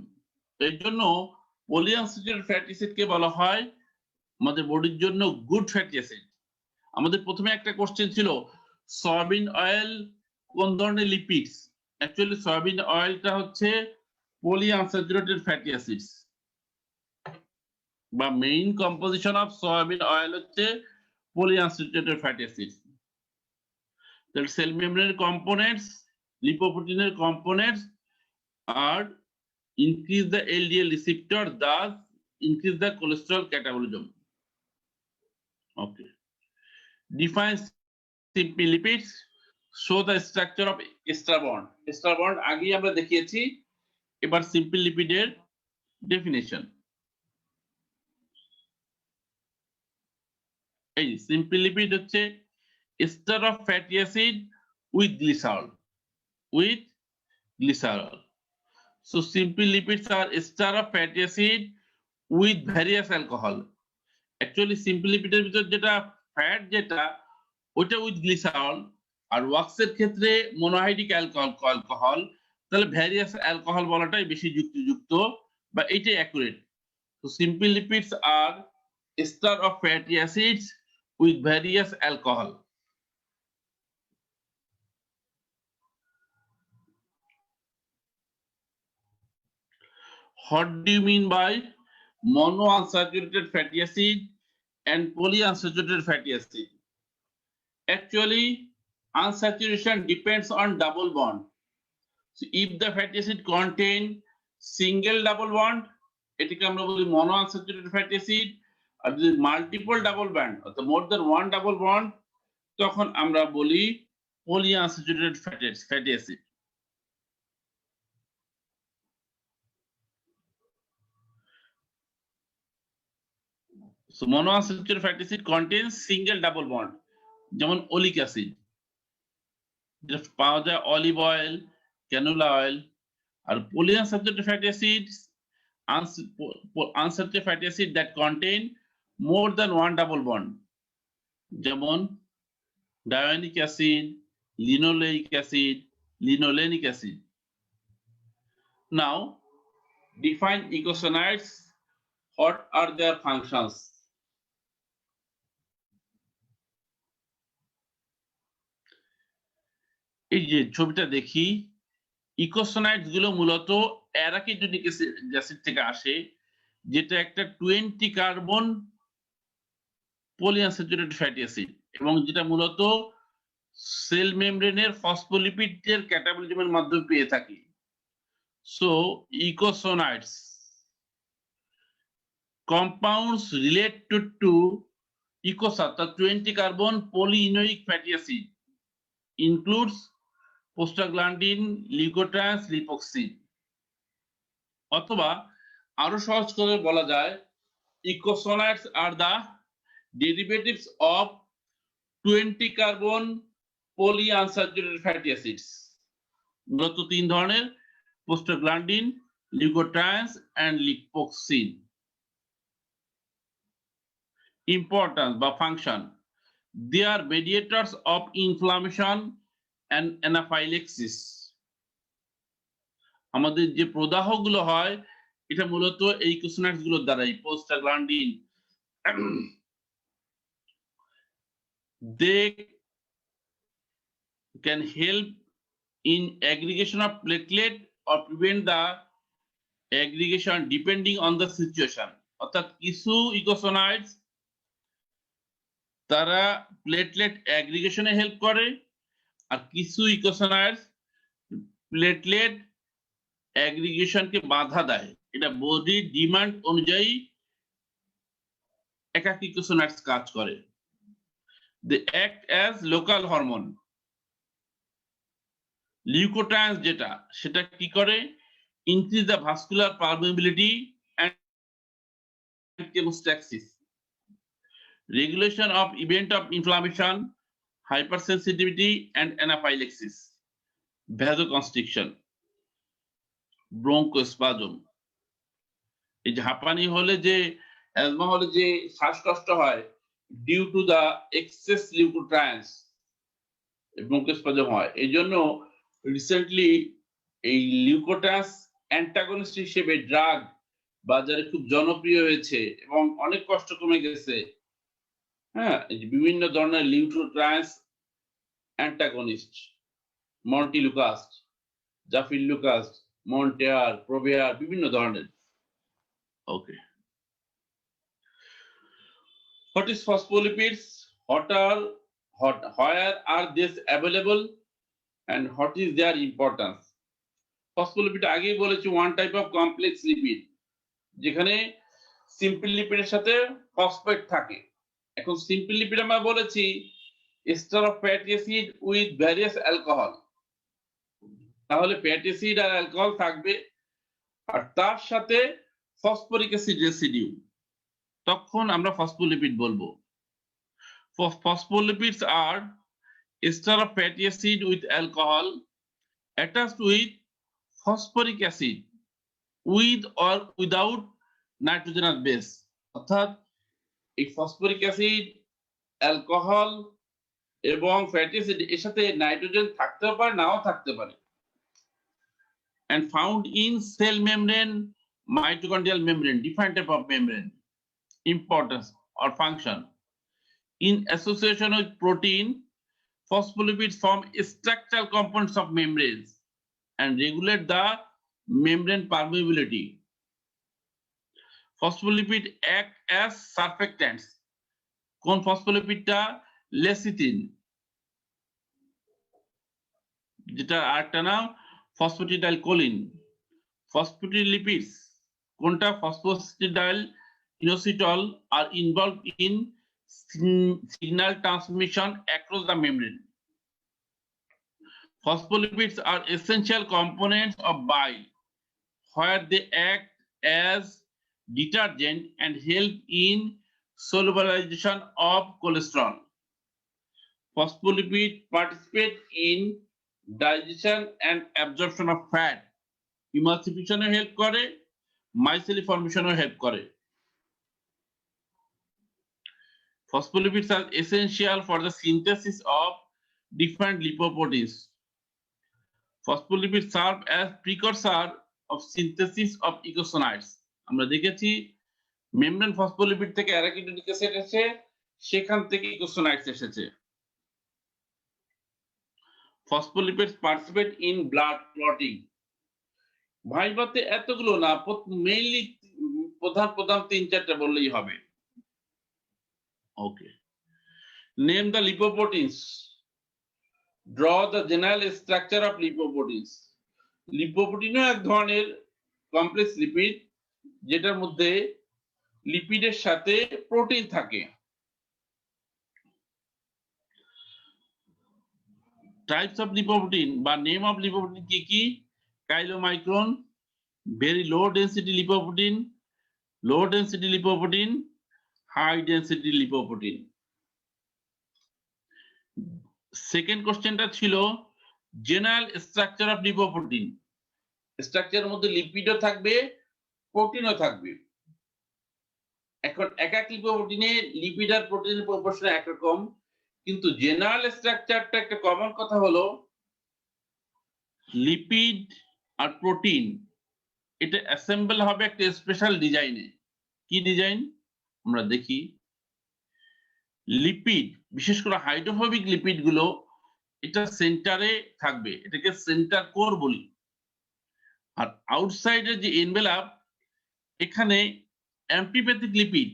এর জন্য polyunsaturated fatty acid কে বলা হয় আমাদের বডির জন্য good fatty acid. আমাদের প্রথমে একটা কোশ্চেন ছিল সয়াবিন অয়েল কোন ধরনের লিপিডস। অ্যাকচুয়ালি সয়াবিন অয়েলটা হচ্ছে polyunsaturated fatty acids, বা main composition of soybean oil হচ্ছে polyunsaturated fatty acids. The cell membrane components, lipoprotein components are increase the LDL receptor, thus increase the cholesterol catabolism. Okay. Define simple lipids. Show the structure of ester bond. Ester bond আগেই আমরা দেখিয়েছি, এবার simple লিপিডের definition. এই simple lipid হচ্ছে ester of fatty acid with glycerol. So simple lipids are ester of fatty acid with various alcohol. Actually simple লিপিডের ভিতর যেটা fat যেটা ওটা উইথ গ্লিসারল, আর ওয়াক্সের ক্ষেত্রে মোনোহাইড্রিক অ্যালকোহল, তাহলে ভ্যারিয়াস অ্যালকোহল বলাটাই বেশি যুক্তিযুক্ত বা এটাই accurate. So simple lipids are ester of fatty acids with various alcohol. What do you mean by monounsaturated fatty acid and polyunsaturated fatty acid? Actually, unsaturation depends on double bond. So if the fatty acid contain single double bond, এটাকে আমরা বলি monounsaturated fatty acid, আর যদি multiple double bond অর্থাৎ more than one double bond, তখন আমরা বলি polyunsaturated fatty acid. So monounsaturated fatty acid contains single double bond, যেমন oleic acid, যেটা পাওয়া যায় olive oil, canola oil. R polyunsaturated fatty acids, unsaturated fatty acid that contain more than one double bond, যেমন dionic acid, linoleic acid, linolenic acid. Now, define eicosanoids. What are their functions? এই যে ছবিটা দেখি, ইকোসোনাইডস গুলো মূলত arachidonic acid থেকে আসে, যেটা একটা 20 কার্বন পলিআনস্যাচুরেটেড ফ্যাটি অ্যাসিড, এবং যেটা মূলত সেল মেমব্রেনের ফসফোলিপিডের ক্যাটাবলিজমের মাধ্যমে পেয়ে থাকি। So eicosanoids compounds related to icosat, the 20 carbon polyenoic fatty acid, includes prostaglandin, leukotrienes, lipoxin. অথবা আরো সহজ করে বলা যায়, ইকোসোনাইডস আর the derivatives of 20 carbon polyunsaturated fatty acids. মূলত তিন ধরনের: prostaglandin, leukotrienes and lipoxin. Importance বা function: they are mediators of inflammation and anaphylaxis. আমাদের যে প্রদাহগুলো হয় এটা মূলত এই ইকোসোনাইডস গুলোর দ্বারাই। prostaglandin, they can help in aggregation of platelet or prevent the aggregation depending on the situation. অর্থাৎ কিছু ইকোসোনাইডস তারা প্লেটলেট অ্যাগ্রিগেশনে হেল্প করে, আর কিছু ইকোসোনাইডস প্লেটলেট অ্যাগ্রিগেশনকে বাধা দেয়। এটা বডির ডিমান্ড অনুযায়ী একাধিক ইকোসোনাইডস কাজ করে। They act as local hormone. Leukotrienes যেটা, সেটা কি করে? Increase the vascular permeability and chemotaxis, regulation of event of inflammation, hypersensitivity and anaphylaxis, vasoconstriction, bronchospasm. এই যে হাঁপানি হলে, যে অ্যাজমা হলে যে শ্বাসকষ্ট হয়, due to the excess leukotrienes bronchospasm হয়। এই জন্য রিসেন্টলি এই লিউকোট্রাইন্স অ্যান্টাগনিস্ট হিসেবে ড্রাগ বাজারে খুব জনপ্রিয় হয়েছে এবং অনেক কষ্ট কমে গেছে। হ্যাঁ, বিভিন্ন ধরনের লিউকোট্রাইন্স অ্যান্টাগনিস্ট, মন্টিলুকাস্ট, জাফিলুকাস্ট, মন্টেয়ার, প্রোভেয়ার, বিভিন্ন ধরনের। ওকে, what is phospholipids? Where are these available and what is their importance? Phospholipid আগেই বলেছি, one type of complex lipid, যেখানে সিম্পল লিপিডের সাথে ফসফেট থাকে। এখন সিম্পল লিপিড আমরা বলেছি ester of fatty acid with various alcohol, তাহলে ফ্যাটি অ্যাসিড আর অ্যালকোহল থাকবে, আর তার সাথে ফসফরিক অ্যাসিড রেসিডিউ, তখন আমরা ফসফোলিপিড বলবো। Phospholipids are ester of fatty acid with alcohol attached with phosphoric acid with or without nitrogenous base. অর্থাৎ এই ফসফরিক অ্যাসিড, অ্যালকোহল এবং ফ্যাটি অ্যাসিড এর সাথে নাইট্রোজেন থাকতেও পারে, নাও থাকতে পারে। And found in cell membrane, mitochondrial membrane, different type of membrane. Importance or function: in association with protein, phospholipids form structural components of membranes and regulate the membrane permeability. Phospholipid act as surfactants. কোন ফসফোলিপিডটা? Lecithin, যেটা আরেকটা নাম ফসফেটিডাইলকোলিন। Phospholipids কোনটা? ফসফোটিডাইল inositol are involved in signal transmission across the membrane. Phospholipids are essential components of bile, where they act as detergent and help in solubilization of cholesterol. Phospholipids participate in digestion and absorption of fat. Emulsification help করে, mycelium formation help করে. Phospholipids are essential for the synthesis of different lipoproteins. Phospholipids serve as precursor of synthesis of eicosanoids. আমরা দেখেছি membrane phospholipid থেকে arachidonic acid এসেছে, সেখান থেকে ইকোসোনাইডস এসেছে। Phospholipids participate in blood clotting. ভাইবাতে এতগুলো না, মেইনলি প্রধান 3-4টা বললেই হবে। Okay, name the lipoproteins. Draw the general structure of lipoproteins. লিপোপ্রোটিনও এক ধরনের কমপ্লেক্স লিপিড, যেটার মধ্যে লিপিডের সাথে প্রোটিন থাকে। টাইপস অফ লিপোপ্রোটিন বা নেম অফ লিপোপ্রোটিন কি কি? Chylomicron, very low density lipoprotein, low density lipoprotein, high density lipoprotein. Second কোশ্চেনটা ছিল জেনারেল স্ট্রাকচার অফ লিপোপ্রোটিন। স্ট্রাকচারের মধ্যে লিপিডও থাকবে, প্রোটিনও থাকবে। এখন এক এক লিপোপ্রোটিনে লিপিড আর প্রোটিনের প্রপোর্শন একরকম, কিন্তু জেনারেল স্ট্রাকচারটা একটা কমন কথা হলো লিপিড আর প্রোটিন এটা অ্যাসেম্বল হবে একটা স্পেশাল ডিজাইনে। কি ডিজাইন আমরা দেখি। লিপিড, বিশেষ করে হাইড্রোফোবিক লিপিড গুলো এটা সেন্টারে থাকবে, এটাকে সেন্টার কোর বলি। আর আউটসাইডের যে এনভেলাপ, এখানে অ্যাম্পিপ্যাথিক লিপিড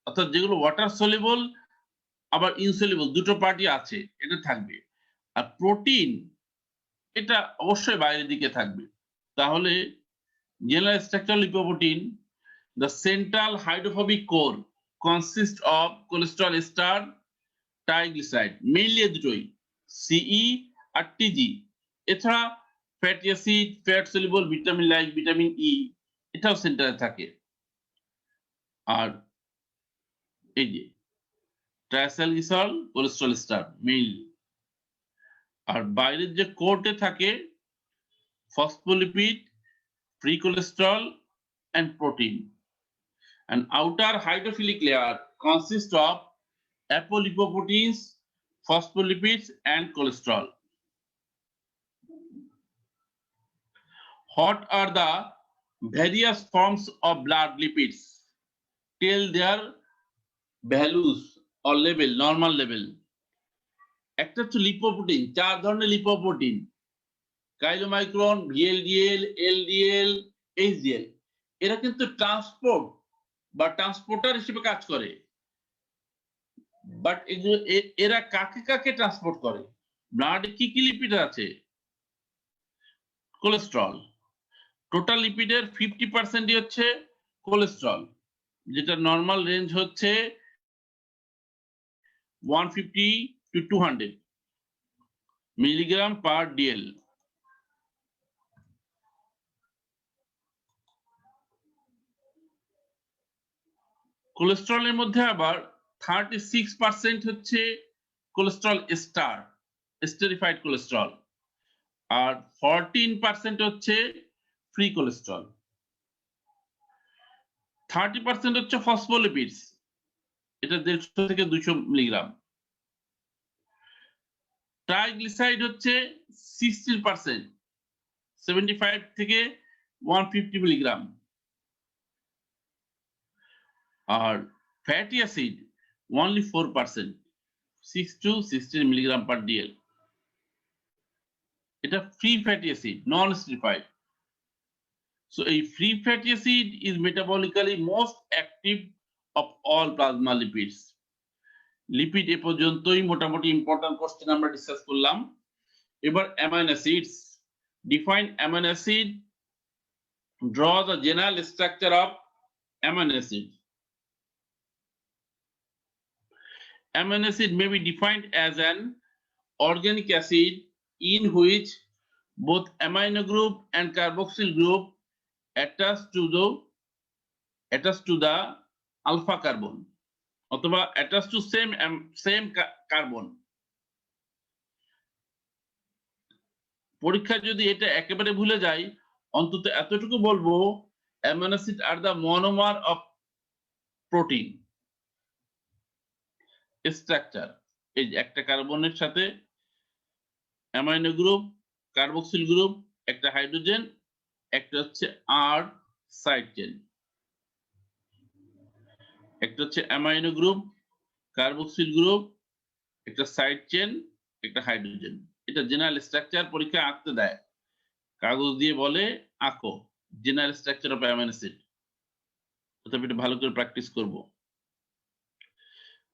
অর্থাৎ যেগুলো ওয়াটার সলিবল আবার ইনসলিবল দুটো পার্টি আছে, এটা থাকবে। আর প্রোটিন এটা অবশ্যই বাইরের দিকে থাকবে। তাহলে general structure lipoprotein, the central hydrophobic core consists of cholesterol ester, triglyceride, mainly দুটোই CE আর TG। এছাড়া fatty acid, fat soluble vitamin like vitamin E এটাও সেন্টারে থাকে। আর এই যে ট্রাইসাইক্লিসাইল, কোলেস্টেরল এস্টার মেইনলি। আর বাইরের যে কোর্টে থাকে phospholipid, free cholesterol and protein. An outer hydrophilic layer consists of apolipoproteins, phospholipids and cholesterol. What are the various forms of blood lipids? Tell their values or level, normal level. একটা হচ্ছে lipoprotein, 4 ধরনের lipoprotein, chylomicron, VLDL, LDL, HDL. এরা কিন্তু transport বা transporter হিসেবে কাজ করে। But এরা কাকে কাকে ট্রান্সপোর্ট করে? ব্লাডে কি কি লিপিড আছে? কোলেস্টেরল। টোটাল লিপিডের 50% হচ্ছে কোলেস্টেরল, যেটা নরমাল রেঞ্জ হচ্ছে 150 to 200 মিলিগ্রাম পার ডিএল। কোলেস্টেরলের মধ্যে আবার 36% হচ্ছে কোলেস্টেরল এস্টার, এস্টেরিফাইড কোলেস্টেরল, আর 14% হচ্ছে ফ্রি কোলেস্টেরল। 30% হচ্ছে ফসফোলিপিডস, এটা 150 থেকে 200 মিলিগ্রাম। ট্রাইগ্লিসাইড হচ্ছে 16%, 75 থেকে 150 মিলিগ্রাম। আর fatty acid only 4%, 6 to 16 milligram per d. L free fatty acid, non esterified. So এই free fatty acid is metabolically most active of all plasma lipids. Lipid এ পর্যন্তই মোটামুটি ইম্পর্টেন্ট কোশ্চেন আমরা discuss করলাম। এবার amino acids. Define amino acid, draw the general structure of amino acid. Amino acid may be defined as an organic acid in which both amino group and carboxyl group attached to the alpha carbon অথবা attached to same carbon. পরীক্ষা যদি এটা একেবারে ভুলে যাই অন্তত এতটুকু বলবো amino acid are the monomer of protein structure. এই যে একটা কার্বনের সাথে অ্যামাইনো গ্রুপ, কার্বক্সিল গ্রুপ, একটা হাইড্রোজেন, একটা হচ্ছে আর সাইড চেন, একটা হচ্ছে অ্যামাইনো গ্রুপ, কার্বক্সিল গ্রুপ, একটা সাইড চেন, একটা হাইড্রোজেন। এটা জেনারেল স্ট্রাকচার পরীক্ষা আঁকতে দেয়, কাগজ দিয়ে বলে আঁকো general structure of amino acid. তথাপি এটা ভালো করে প্র্যাকটিস করব।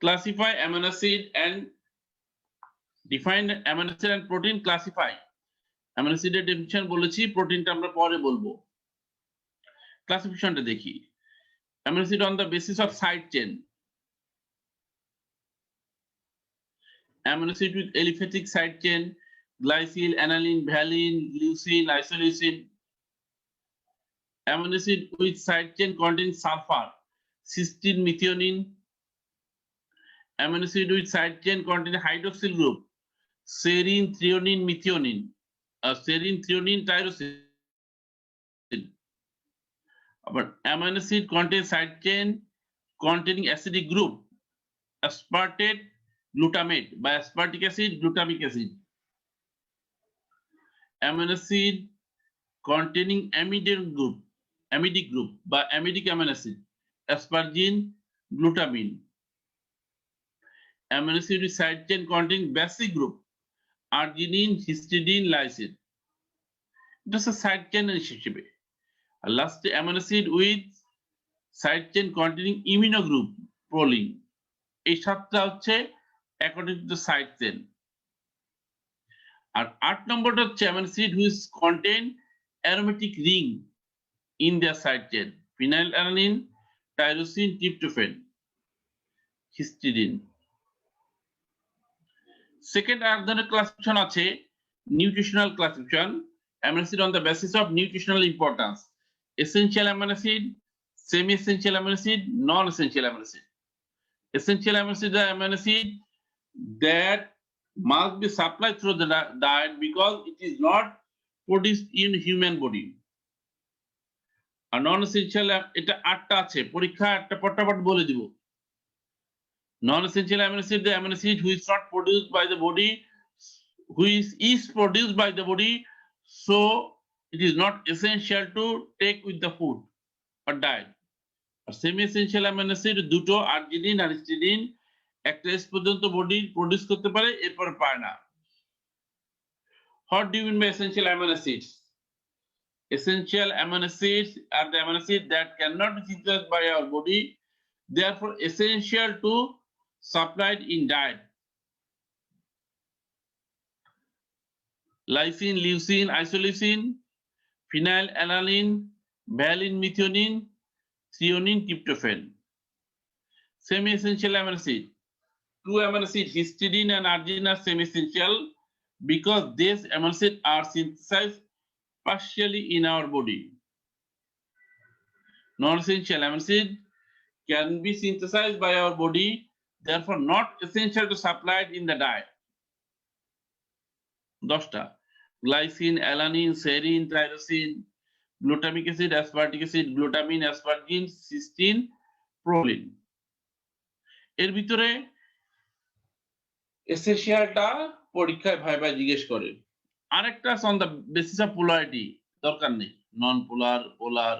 Classify amino acid and define amino acid and protein. Classify amino অ্যাসিডের ডেফিনিশন বলেছি, প্রোটিনটা আমরা পরে বলবো। ক্লাসিফিকেশনটা দেখি। Amino acid on the basis of side chain. Amino acid with aliphatic side chain, glycine, aniline, valine, leucine, isoleucine. Amino acid with side chain containing sulfur, cysteine, methionine. Amino acid with side chain containing hydroxyl group, serine, threonine, methionine, serine, threonine, tyrosine. But amino acid contains side chain containing acidic group, aspartate, glutamate by aspartic acid, glutamic acid. Amino acid containing amidic group by amidic amino acid, aspargine, glutamine. Amino acid with side chain containing basic group, arginine, histidine, lysine. It is a side chain হিসেবে। আর লাস্টে amino acid with side chain containing imino group, proline. এই সাতটা হচ্ছে according to the side chain. আর 8 নম্বরটা হচ্ছে amino acid which contain aromatic ring in their side chain, phenylalanine, tyrosine, tryptophan, histidine. Second আর ধরনের classification আছে nutritional classification, amino acid on the basis of nutritional importance, essential amino acid, semi essential amino acid, non essential amino acid. Essential amino acid are amino acid that must be supplied through the diet because it is not produced in human body. আর non essential এটা 8টা আছে, পরীক্ষা একটা পটাপট বলে দিব। Non essential amino acid, the amino acid which is not produced by the body, which is produced by the body, so it is not essential to take with the food or diet. আর semi essential amino acid দুটো, arginine আর histidine, একটা এস পর্যন্ত body produce করতে পারে, এরপর পারে না। What do you mean by essential amino acids? Essential amino acids are the amino acids that cannot be synthesized by our body, therefore essential to supplied in diet. Lysine, leucine, isoleucine, phenylalanine, valine, methionine, threonine, tryptophan. Semi-essential amino acid. Two amino acids, histidine and arginine, are semi-essential because these amino acids are synthesized partially in our body. Non-essential amino acid can be synthesized by our body, therefore not essential to supplied in the diet. 10টা glycine, alanine, serine, tyrosine, glutamic acid, aspartic acid, glutamine, aspargine, cysteine, proline. এর ভিতরে এসেনশিয়ালটা পরীক্ষায় viva জিজ্ঞেস করে। আরেকটা on the basis of polarity, দরকার নেই। Non polar, polar,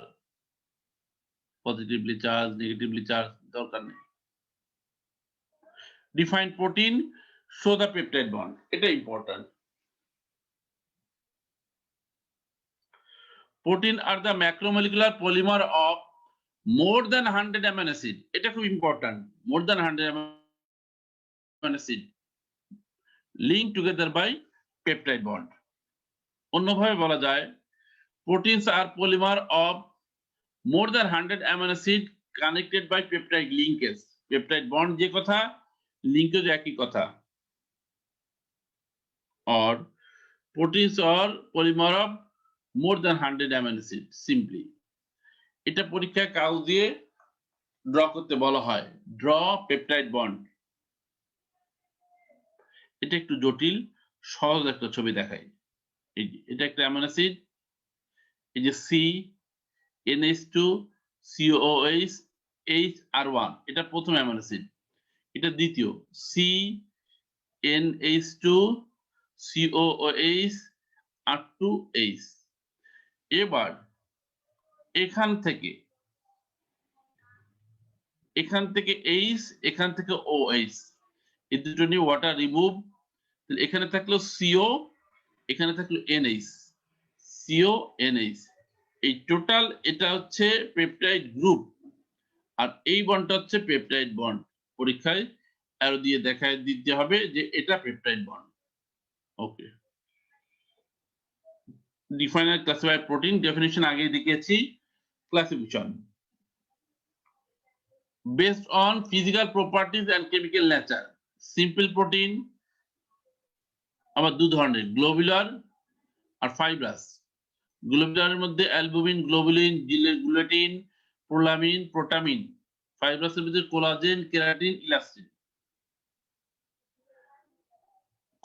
positively charge, negatively charge, দরকার নেই। Define protein, show the peptide bond, এটা important. Protein are the macromolecular polymer of more than 100 amino acid, এটা খুব important. More than 100 amino acid link together by peptide bond. অন্যভাবে বলা যায় proteins are polymer of more than 100 amino acid connected by peptide linkage. Peptide bond যে কথা, linkage একই কথা। Or proteins or polymer of more than 100 amino acid simply. এটা পরীক্ষায় কাগজ দিয়ে ড্র করতে বলা হয়, ড্র পেপটাইড বন্ড। এটা একটু জটিল, সহজ একটা ছবি দেখাই। এই যে এটা একটা অ্যামিনো অ্যাসিড, এই যে সি NH2 COOH HR1, এটা প্রথম অ্যামিনো অ্যাসিড। এটা দ্বিতীয় CNH2 COOH R2H। এবার এখান থেকে H, এখান থেকে OH, এই দুটো নিয়ে ওয়াটার রিমুভ, এখানে থাকলো CO, এখানে থাকলো NH, CO NH। এই টোটাল এটা হচ্ছে পেপটাইড গ্রুপ, আর এই বন্ডটা হচ্ছে পেপটাইড বন্ড। পরীক্ষায় অ্যারো দিয়ে দেখায় দিতে হবে যে এটা peptide bond. Okay, define and classify protein definition আগেই দেখিয়েছি। Classification based on physical properties and chemical nature. Simple protein আবার দু ধরনের, গ্লোবুলার আর ফাইব্রাস। গ্লোবুলারের মধ্যে albumin, globulin, gelatin, prolamin, protamine. ফাইব্রাসের মধ্যে collagen, keratin, elastin.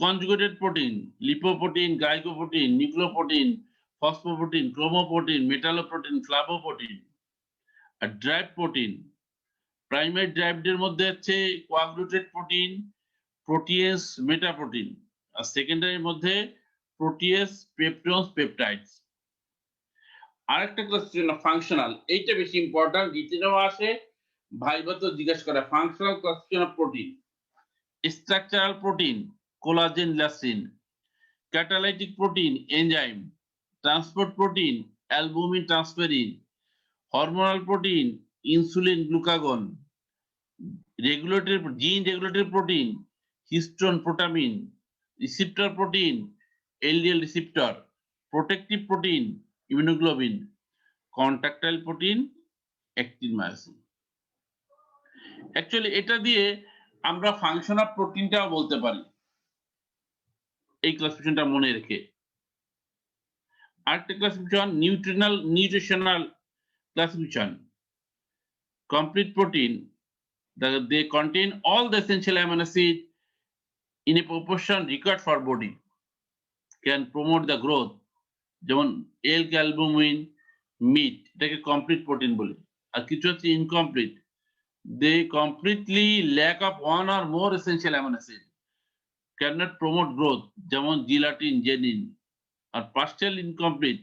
Conjugated protein, lipoprotein, glycoprotein, nucleoprotein, phosphoprotein, chromoprotein, metalloprotein, flavoprotein. আর ড্রাইভ প্রোটিন, প্রাইমারি ড্রাইভদের মধ্যে হচ্ছে কোয়াগুলেটেড প্রোটিন, প্রোটিয়েস, মেটাপ্রোটিন। আর সেকেন্ডারির মধ্যে প্রোটিয়েস, পেপটোনস, পেপটাইডস। আরেকটা ক্লাসিফিকেশন ফাংশনাল, এইটা বেশি ইম্পর্টেন্ট, রিটেনেও আসে, ভাইভাতেও জিজ্ঞেস করে। Functional classification of protein, structural protein, collagen, elastin. Catalytic protein, enzyme. Transport protein, albumin, transferrin. Hormonal protein, insulin, glucagon. Regulatory gene regulatory protein, histone, protamine. Receptor protein, LDL receptor. Protective protein, immunoglobin. Contractile protein, actin myosin. Actually এটা দিয়ে আমরা function of প্রোটিনটাও বলতে পারি, এই ক্লাসিফিকেশনটা মনে রেখে। আরেকটা classification nutritional classification. Complete protein, they contain all the essential amino acids in a proportion required for body, can promote the growth. যেমন L-albumin, meat, এটাকে কমপ্লিট প্রোটিন বলি। আর কিছু হচ্ছে incomplete, they completely lack of one or more essential amino acid, cannot promote growth, যেমন gelatin, জেনিন। আর partial incomplete,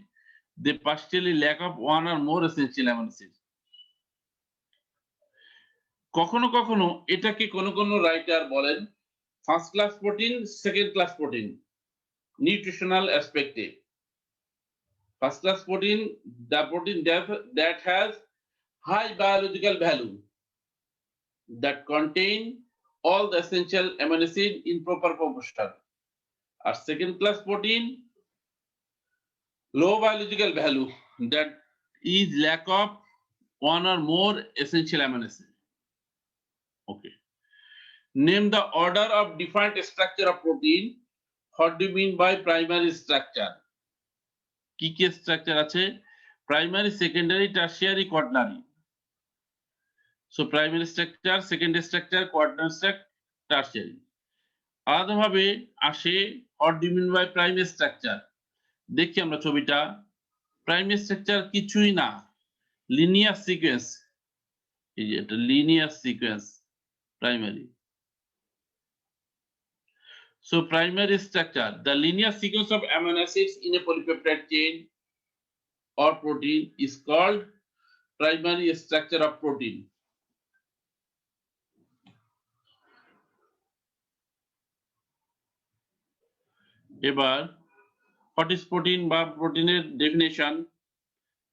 they partially lack of one or more essential amino acid. কখনো কখনো এটাকে কোন কোন রাইটার বলেন first class protein, second class protein. Nutritional অ্যাসপেক্টে first class protein, the protein that has high biological value, that contain all the essential amino acid in proper proportion. আর second class protein, low biological value, that is lack of one or more essential amino acid. Okay. Name the order of different structure of protein. What do you mean by primary structure? কি কি structure আছে? Primary, secondary, tertiary, quaternary. So primary structure, secondary structure, quaternary structure, tertiary. আলাদাভাবে আসে what do you mean by primary structure? দেখি আমরা ছবিটা। Primary structure কিছুই না, লিনিয়ার সিকোয়েন্স। এই যে এটা linear sequence, primary. So primary structure, the linear sequence of amino acids in a polypeptide chain or protein is called primary structure of protein. এবার what is protein বা প্রোটিনের definition,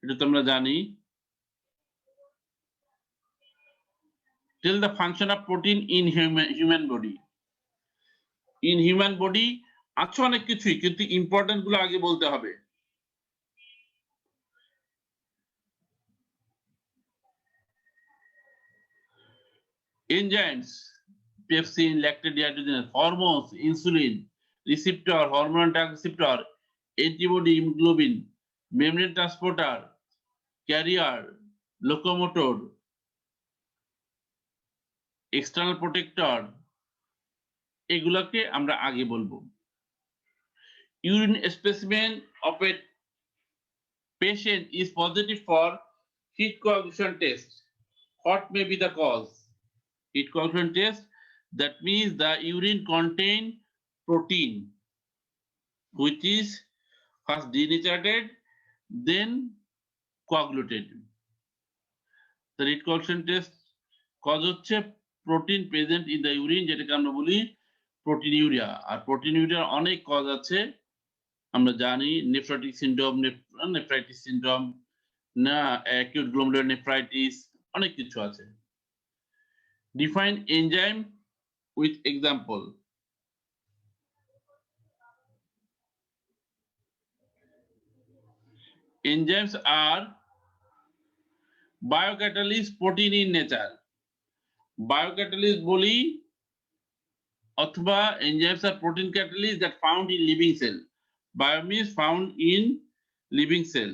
এটা তো আমরা জানি। Tell the function of protein in human body. In human body আছে অনেক কিছুই, কিন্তু ইম্পর্টেন্ট গুলো আগে বলতে হবে। Enzymes, pepsin, lactate dehydrogenase, hormones, insulin, receptor, hormone drug receptor, antibody, hemoglobin, membrane transporter, carrier, locomotor, external protector, এগুলোকে আমরা আগে বলবো। Urine specimen of a patient is positive for heat coagulation test. What may be the cause? Heat coagulation test, that means the urine contain protein which is first denatured then coagulated. The heat coagulation test cause হচ্ছে protein present in the urine, যেটাকে আমরা বলি proteinuria। আর proteinuria অনেক cause আছে, আমরা জানি nephrotic syndrome, nephritis syndrome, না acute glomerular nephritis, অনেক কিছু আছে। Define enzyme with example. Enzymes are biocatalyst protein in nature. Biocatalyst বলি অথবা enzymes are protein catalyst that found in living cell. Bio means found in living cell.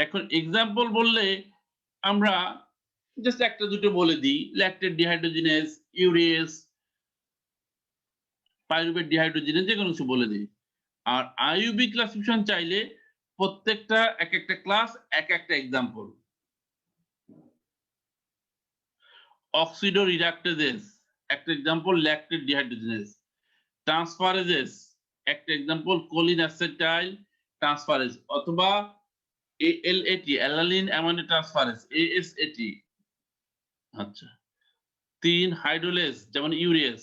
এখন example বললে আমরা just একটা দুটো বলে দিই, ল্যাকটেট ডিহাইড্রোজিনেজ, ইউরেস, পাইরুভেট ডিহাইড্রোজিনেজ, যে কোনো কিছু বলে দিই। আর আইইউবি ক্লাসিফিকেশন চাইলে প্রত্যেকটা এক একটা ক্লাস এক একটা এক্সাম্পল। অক্সিডো রিডাক্টেজেস একটা এক্সাম্পল, ল্যাকটেট ডিহাইড্রোজিনেজ। ট্রান্সফারেজেস একটা এক্সাম্পল, কোলিন অ্যাসেটাইল ট্রান্সফারেজ অথবা ALAT alanine amino transferase, ASAT। আচ্ছা, 3 হাইড্রোলেস যেমন urease,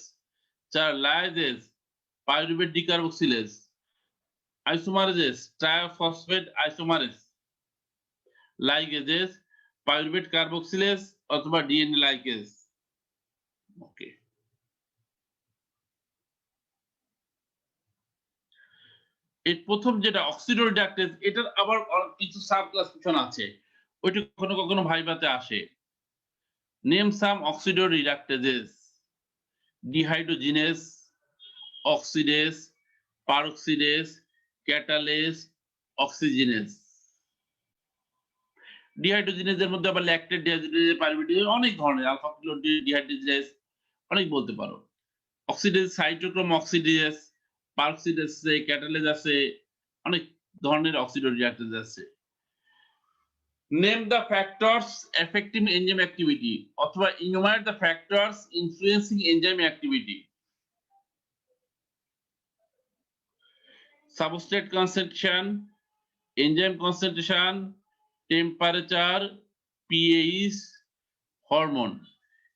4 lyases, pyruvate decarboxylase, isomerases, triphosphate isomerase, ligases, pyruvate carboxylase অথবা ডিএনএ লাইগেজ। ওকে, এর প্রথম যেটা অক্সিডো রিডাক্টেজ, এটার আবার কিছু সাব ক্লাসিফিকেশন আছে, ওইটা কখনো কখনো ভাইভাতে আসে। Name some অক্সিডো রিডাক্টেজেস: dehydrogenase, অক্সিডেস, পারঅক্সিডেস, ক্যাটালেস, অক্সিজিনেস। ডিহাইড্রোজিনেজের মধ্যে আবার ল্যাকটেট ডিহাইড্রোজিনেজ, পাইরুভেট, অনেক ধরনের, আলফা ডিহাইড্রোজিনেজ অনেক বলতে পারো। অক্সিডেজ, সাইটোক্রোম অক্সিডেজ, পারঅক্সিডেজ আছে, ক্যাটালেজ আছে, অনেক ধরনের অক্সিডো রিডাক্টেজ আছে। Name the factors affecting enzyme activity অথবা enumerate the factors influencing enzyme activity. Substrate concentration, enzyme concentration, temperature, pH, hormone.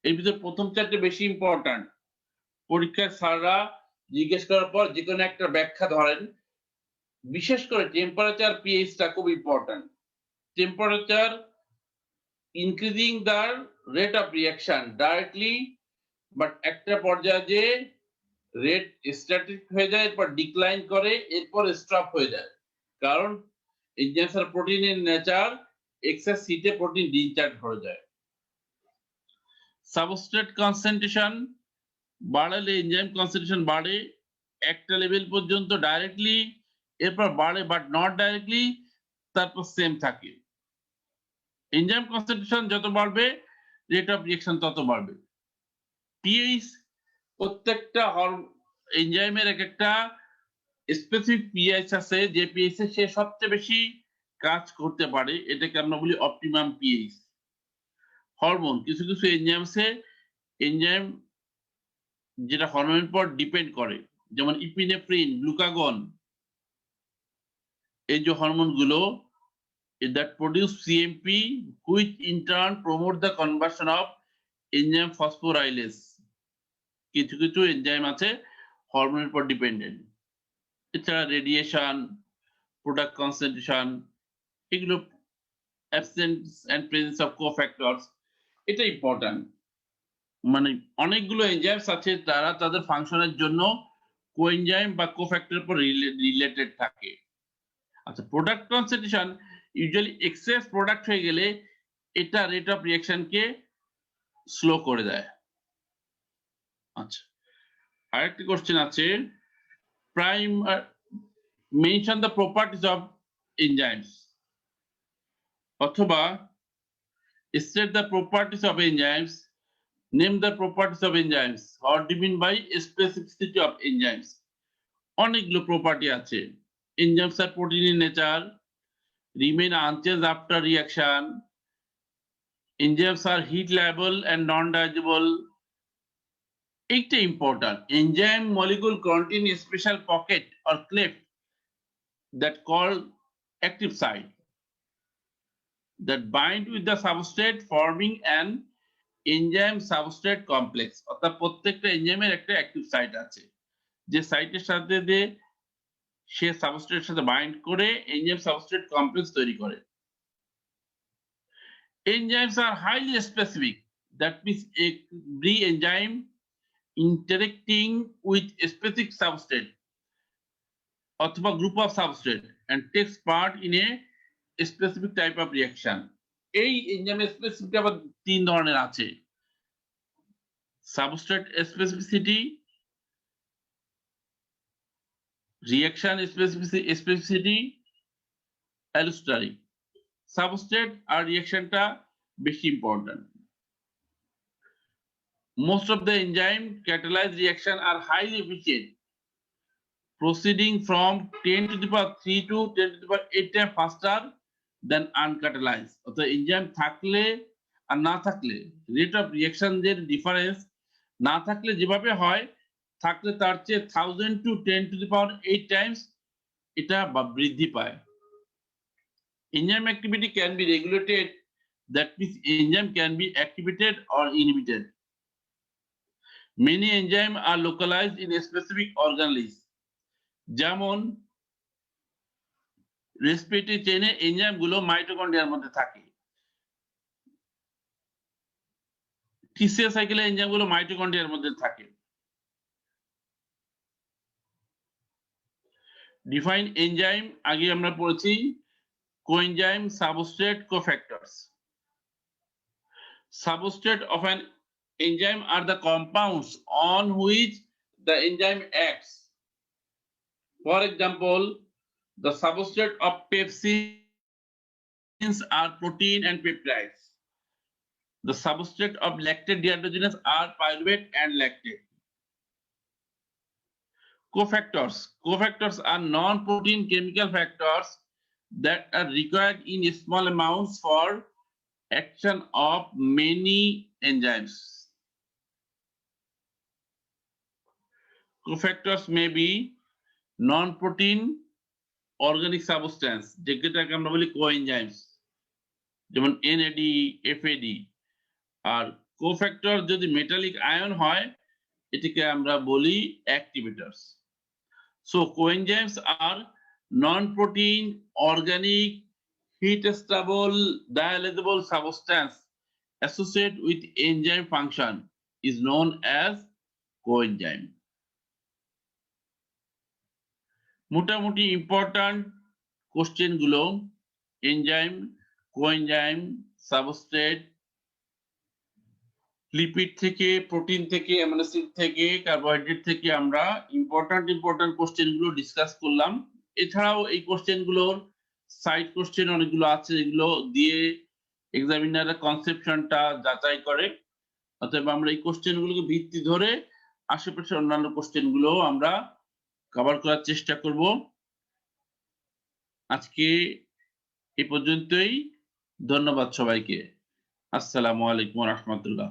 এর ভিতরে প্রথম চারটে বেশি ইম্পর্টেন্ট। পরীক্ষার স্যাররা জিজ্ঞেস করার পর যে কোনো একটা ব্যাখ্যা ধরেন, বিশেষ করে টেম্পারেচার, পিএইচটা খুব important. Temperature increasing the rate of reaction directly, but একটা পর্যায়ে যে রেট স্ট্যাটিক হয়ে যায়, এরপর ডিক্লাইন করে, এরপর স্টপ হয়ে যায়, কারণ এনজাইমস আর প্রোটিনের নেচার এক্সেস হিটে প্রোটিন ডিচার্জ হয়ে যায়। সাবস্ট্রেট কনসেন্ট্রেশন বাড়ালে এনজাইম কনসেন্ট্রেশন বাড়ে একটা লেভেল পর্যন্ত ডাইরেক্টলি, এরপর বাড়ে বাট নট ডাইরেক্টলি, তারপর সেম থাকে। এনজাইম কনসেন্ট্রেশন যত বাড়বে রেট অফ রিঅ্যাকশন তত বাড়বে। পিএইচ, প্রত্যেকটা এনজাইমের এক একটা স্পেসিফিক পিএইচ আছে, যে পিএইচ সে সবচেয়ে বেশি কাজ করতে পারে, এটাকে আমরা বলি অপটিমাম পিএইচ। হরমোন, কিছু কিছু এনজাইমসে এনজাইম যেটা হরমোনের পর ডিপেন্ড করে, যেমন ইপিনেফ্রিন, গ্লুকাগন, এই যে হরমোনগুলো that produce CMP which in turn promote the conversion of enzyme phosphorylase। কিছু কিছু এনজাইম আছে হরমোনের উপর ডিপেন্ডেন্ট। এছাড়া রেডিয়েশন, প্রোডাক্ট কনসেন্ট্রেশন, এগুলো অ্যাবসেন্স এন্ড প্রেজেন্স অফ কোফ্যাক্টরস, এটা ইম্পর্টেন্ট। মানে অনেকগুলো এনজাইমস আছে তারা তাদের ফাংশনের জন্য কোএনজাইম বা কোফ্যাক্টরের উপর রিলেটেড থাকে। আচ্ছা, product concentration usually excess product হয়ে গেলে এটা রেট অফ রিঅ্যাকশনকে স্লো করে দেয়। আচ্ছা, আরেকটি কোশ্চেন আছে, prime mention the properties of enzymes, অথবা state the properties of enzymes, name the properties of enzymes, what do you mean by specificity of enzymes? অনেকগুলো প্রপার্টি আছে। Enzymes are protein in nature, remain unchanged after reaction, enzymes are heat liable and non-digestible. It's important. Enzyme molecule contain a special pocket or cleft that called active site that bind with the substrate forming an enzyme substrate complex. অর্থাৎ প্রত্যেকটা এনজাইমের একটা active site আছে, যে সাইটের সাথে দিয়ে সে সাবস্ট্রেটের সাথে বাইন্ড করে এনজাইম সাবস্ট্রেট কমপ্লেক্স তৈরি করে। Enzymes are highly specific. That means every enzyme interacting with a specific substrate অথবা group of substrate and takes part in a specific type of reaction. এই এনজাইমের স্পেসিফিক আবার তিন ধরনের আছে: substrate specificity, reaction specificity, allostery. Substrate আর রিঅ্যাকশনটা বেশি important. Most of the enzyme catalyzed reaction are highly efficient, proceeding from 10 to the power 3 to 10 to the power 8 times faster than uncatalyzed. অর্থাৎ এনজাইম থাকলে আর না থাকলে রেট অফ রিঅ্যাকশন এর difference না থাকলে যেভাবে হয়, থাকলে তার চেয়ে 1000 to 10 to the power 8 times এটা বৃদ্ধি পায়। Enzyme activity can be regulated, that means enzyme can be activated or inhibited. Many enzymes are localized in a specific organelles. যেমন রেসপিরেটরি চেইনে এনজাইম গুলো মাইটোকন্ড্রিয়ার মধ্যে থাকে, টিসিএ সাইকেলে এনজাইম গুলো মাইটোকন্ড্রিয়ার মধ্যে থাকে। ডিফাইন এনজাইম আগে আমরা পড়েছি, coenzyme, substrate, cofactors. Substrate of an enzyme are the compounds on which the enzyme acts. For example, the substrate of pepsins are protein and peptides. The substrate of lactate dehydrogenase are pyruvate and lactate. Cofactors. Cofactors are non-protein chemical factors that are required in small amounts for action of many enzymes. Cofactors may be non-protein organic substance, যেটাকে আমরা বলি কোএনজাইমস, যেমন NAD, FAD। আর cofactor যদি metallic ion হয়, এটাকে আমরা বলি অ্যাক্টিভেটরস। So কোএনজাইমস R non-protein organic heat stable dialyzable substance associated with enzyme function is known as coenzyme. মোটামুটি ইম্পর্টেন্ট কোশ্চেন গুলো এনজাইম, কোএনজাইম, সাবস্ট্রেট, লিপিড থেকে, প্রোটিন থেকে, অ্যামিনো অ্যাসিড থেকে, কার্বোহাইড্রেট থেকে আমরা ইম্পর্টেন্ট কোশ্চেন গুলো ডিসকাস করলাম। এছাড়াও এই কোশ্চেন গুলোর সাইড কোশ্চেন অনেকগুলো আছে, যেগুলো দিয়ে এক্সামিনাররা কনসেপশনটা যাচাই করে। অতএব আমরা এই কোশ্চেন গুলোকে ভিত্তি ধরে আশেপাশে অন্যান্য কোশ্চেন গুলো আমরা কভার করার চেষ্টা করব। আজকে এই পর্যন্তই। ধন্যবাদ সবাইকে। আসসালামু আলাইকুম ওয়া রাহমাতুল্লাহ।